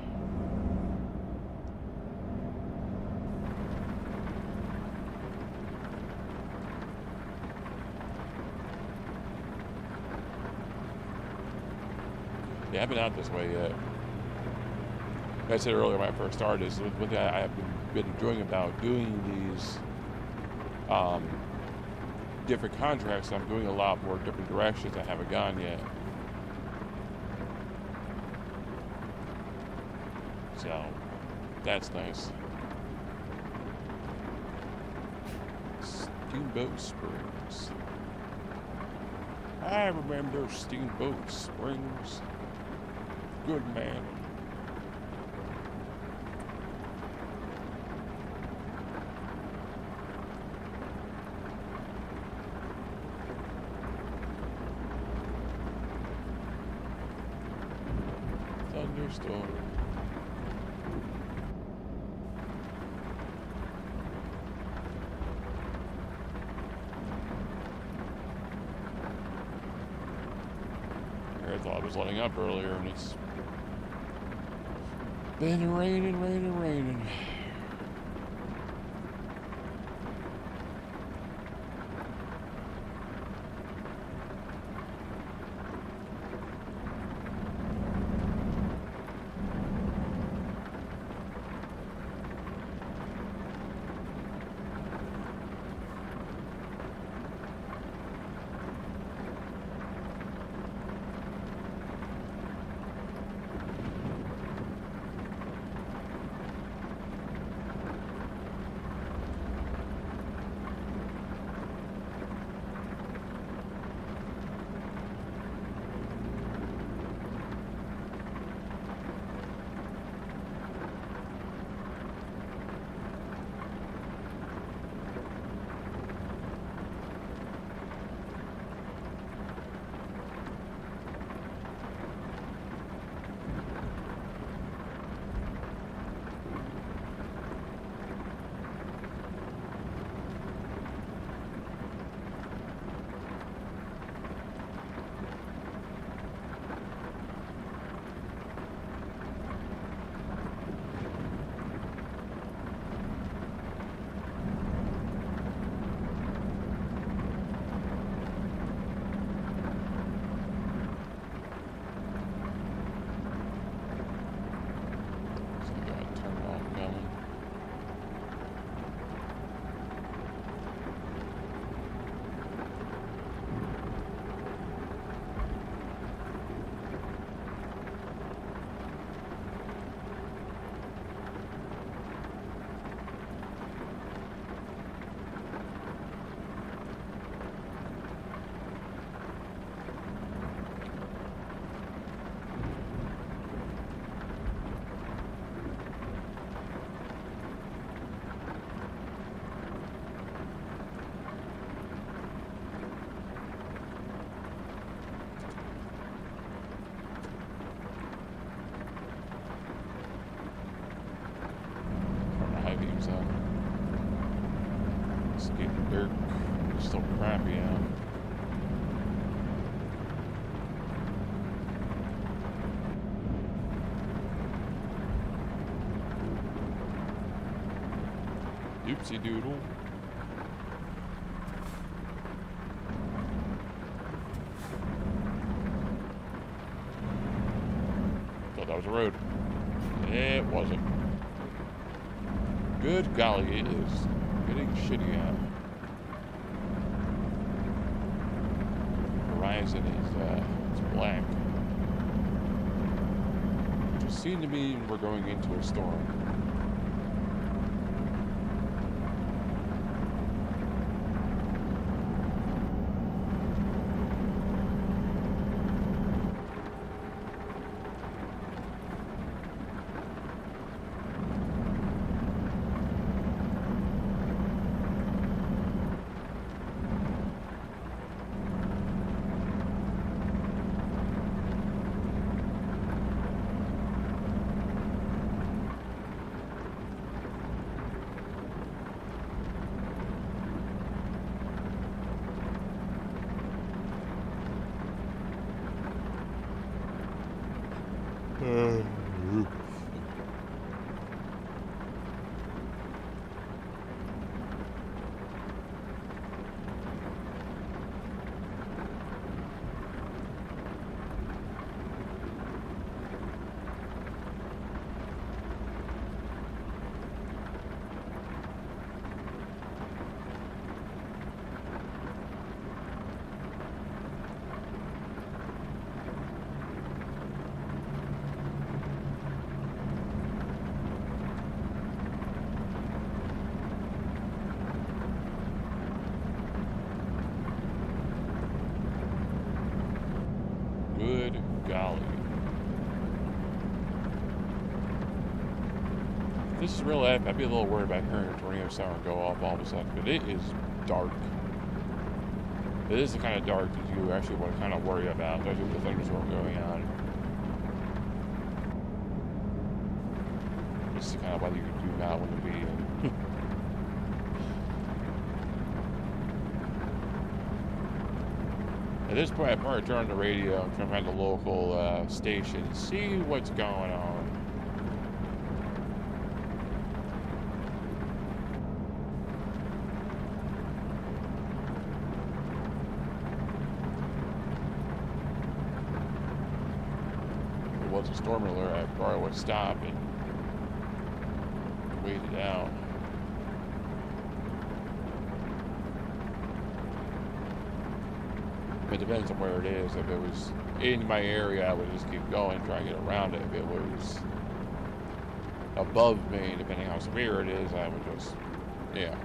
Yeah, I haven't been out this way yet. Like I said earlier when I first started, is one thing I've been enjoying about doing these different contracts. I'm doing a lot more different directions I haven't gone yet. So, that's nice. Steamboat Springs. I remember Steamboat Springs. Good man. Thunderstorm. I thought it was letting up earlier, and it's been raining. so it's getting dark. It's still crappy out. Oopsie doodle. Thought that was a road. It wasn't. Good golly, it is getting shitty out. Horizon is it's black. Which would seem to mean we're going into a storm. Good golly. This is real life. I'd be a little worried about hearing a tornado siren go off all of a sudden, but it is dark. It is the kind of dark that you actually want to kind of worry about, especially with the thunderstorm going on. This is the kind of weather you do not want to be in. At this point, I probably turn on the radio and try to find the local station and see what's going on. If it was a storm alert, I probably would stop and wait it out. It depends on where it is. If it was in my area, I would just keep going, try to get around it. If it was above me, depending on how severe it is, I would just, yeah,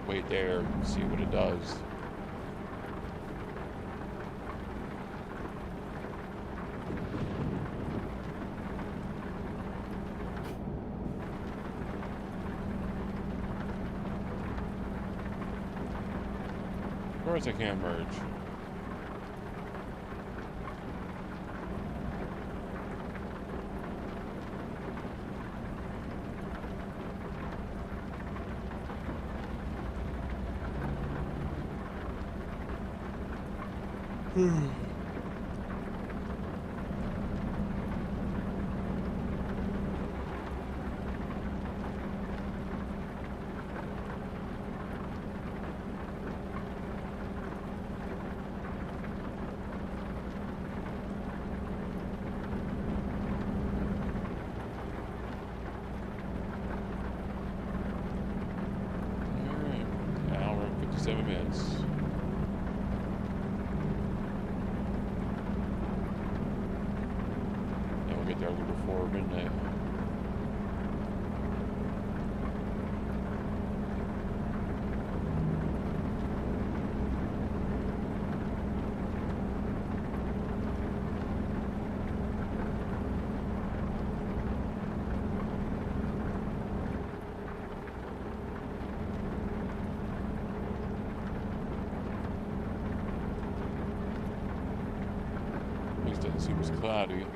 wait there and see what it does. Of course I can't merge. Alright, hour and 57 minutes. Get there a little before midnight. At least doesn't seem as cloudy.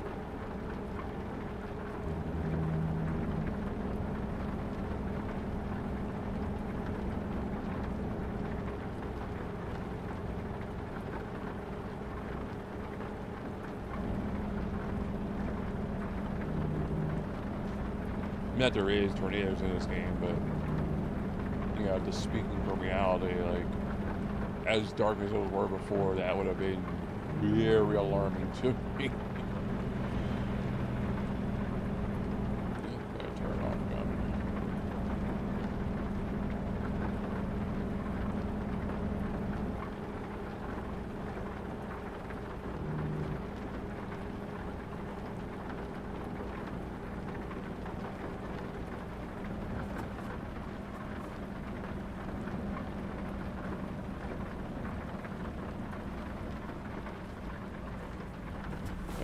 Not there is tornadoes in this game, but you know, just speaking from reality, like as dark as those were before, that would have been very alarming to me. Gotta turn off gun.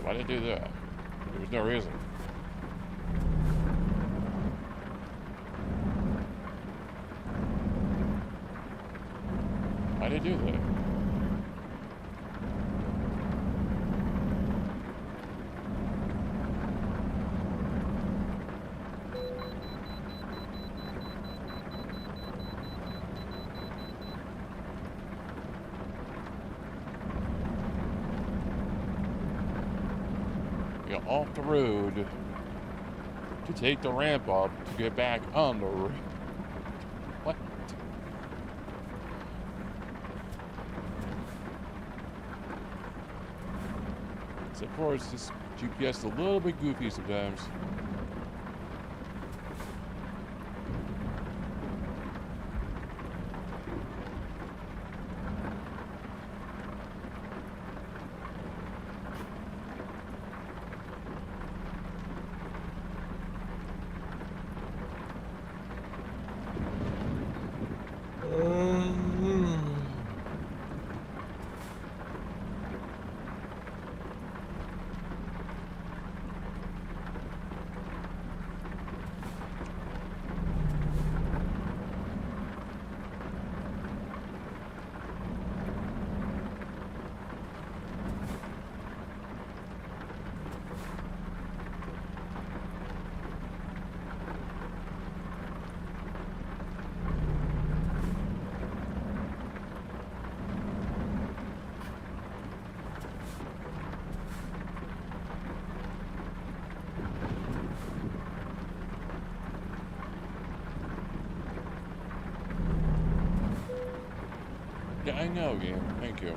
Why did I do that? There was no reason. Why did I do that? Off the road to take the ramp up to get back on the road. What? So of course, this GPS is a little bit goofy sometimes. Yeah, I know, game. Thank you.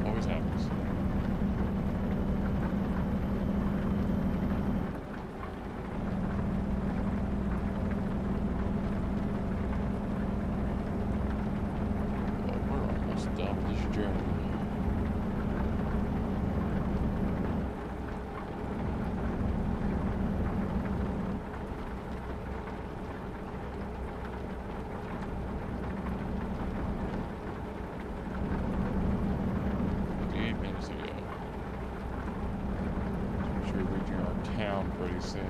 Always happens. Oh, we're almost done with this journey. Town pretty soon.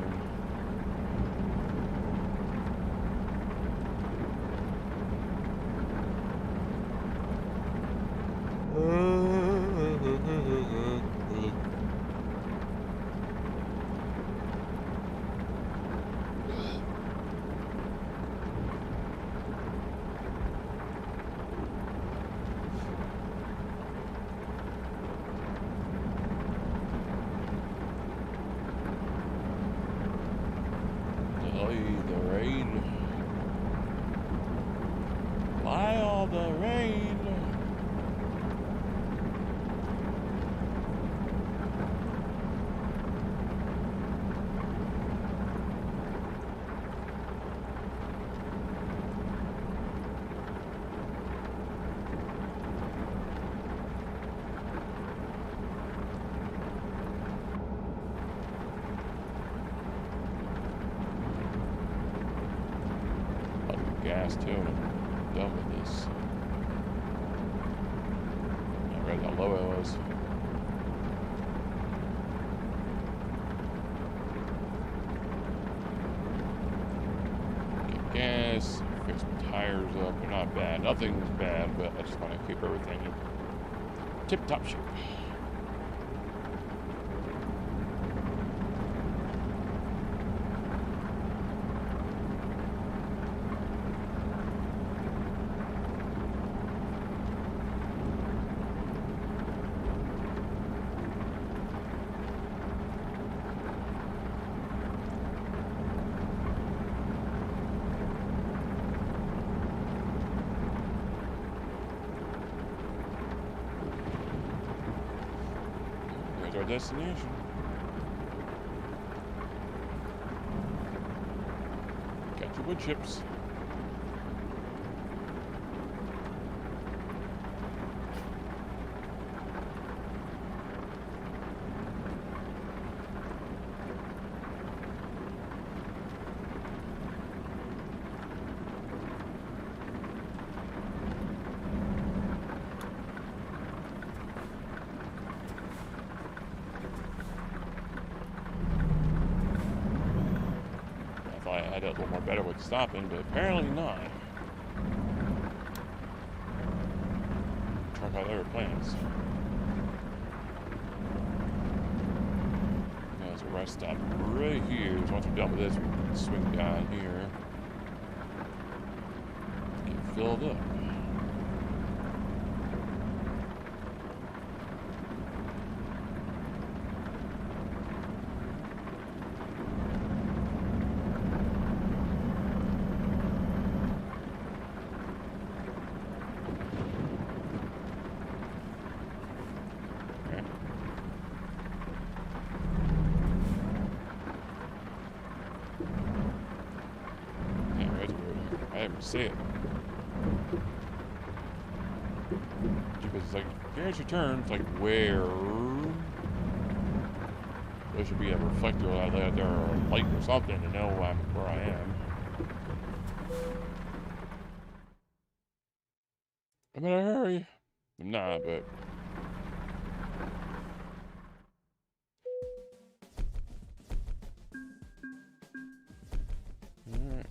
this too. I'm done with this. I read how low it was. Get gas, fix my tires up. They're not bad. Nothing's bad, but I just want to keep everything in tip-top shape. Our destination. Got your wood chips. I had it a little more better with stopping, but apparently not. Truck out other plans. There's a rest stop right here. So once we're done with this, we can swing down here. Get filled up. I didn't see it. Because it's like, here's your turn. It's like, where? There should be a reflector out there or a light or something to know where I am. I'm in a hurry. I'm not, but... Alright.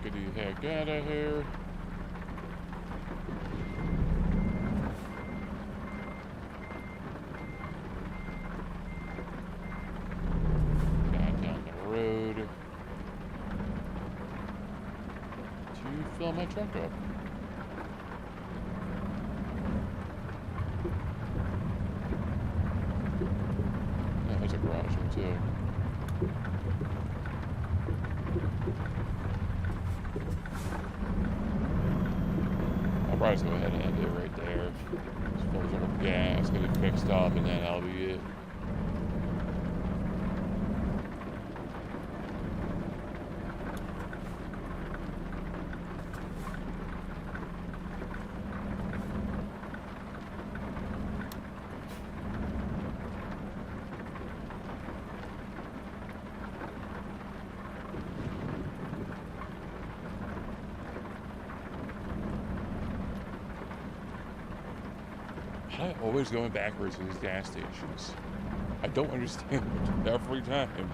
Get the heck out of here. Down the road to fill my truck up. Yeah, there's a garage one too. I'll probably just go ahead and end it right there. Just fill it with gas, get it fixed up, and then that'll be it. I'm always going backwards to these gas stations. I don't understand it every time.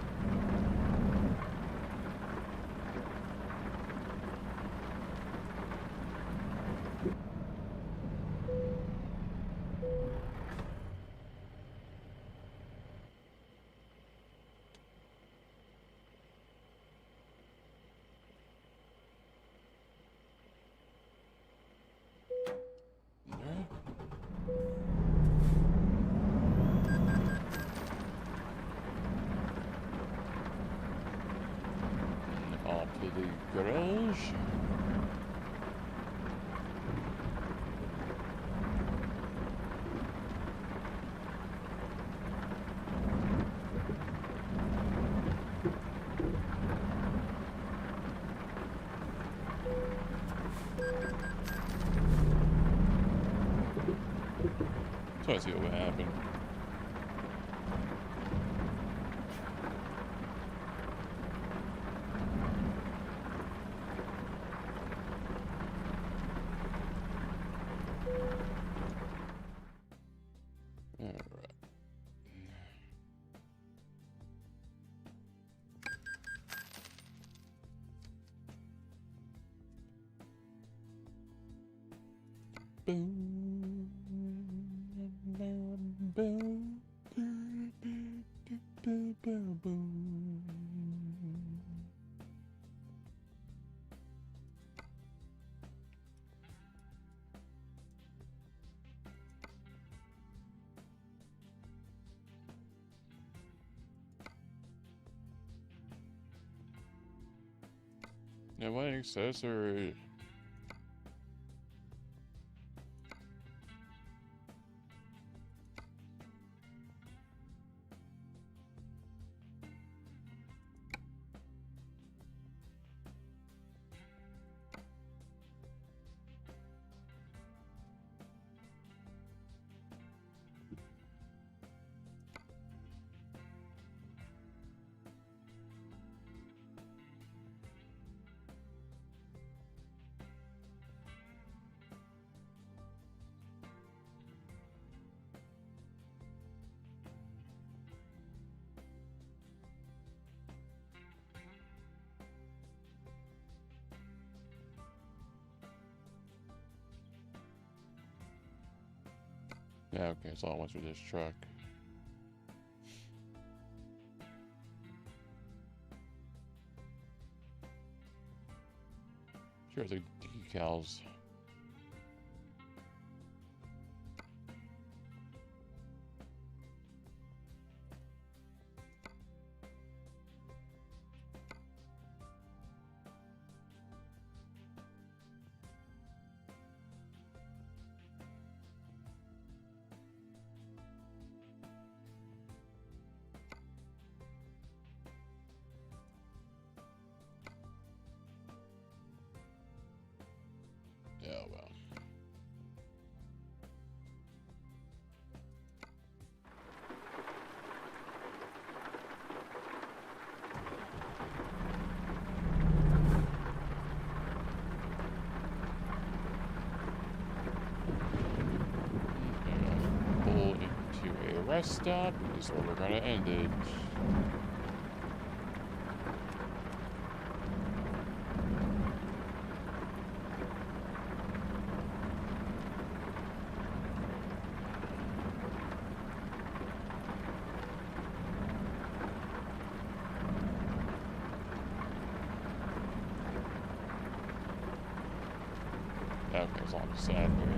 So I see what would happen. Alright. Boom. Boom. Boom. Boom. Boom. Boom. Now, what accessory? Yeah, okay, so I went through this truck. Sure, the decals. Yeah, well. Pull into a rest stop, is where we're gonna end it. Okay, as long as it's sad here.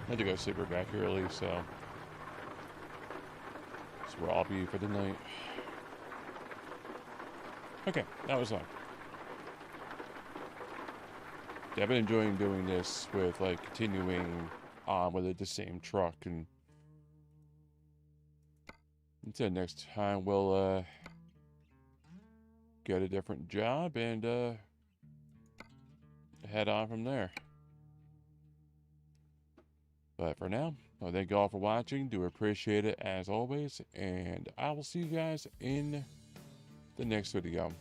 I had to go sleep back early, so that's where I'll be for the night. Okay, that was fun. Yeah, I've been enjoying doing this with like continuing on with it, the same truck, and until next time we'll get a different job and head on from there. But for now, I thank you all for watching. Do appreciate it as always, and I will see you guys in the next video.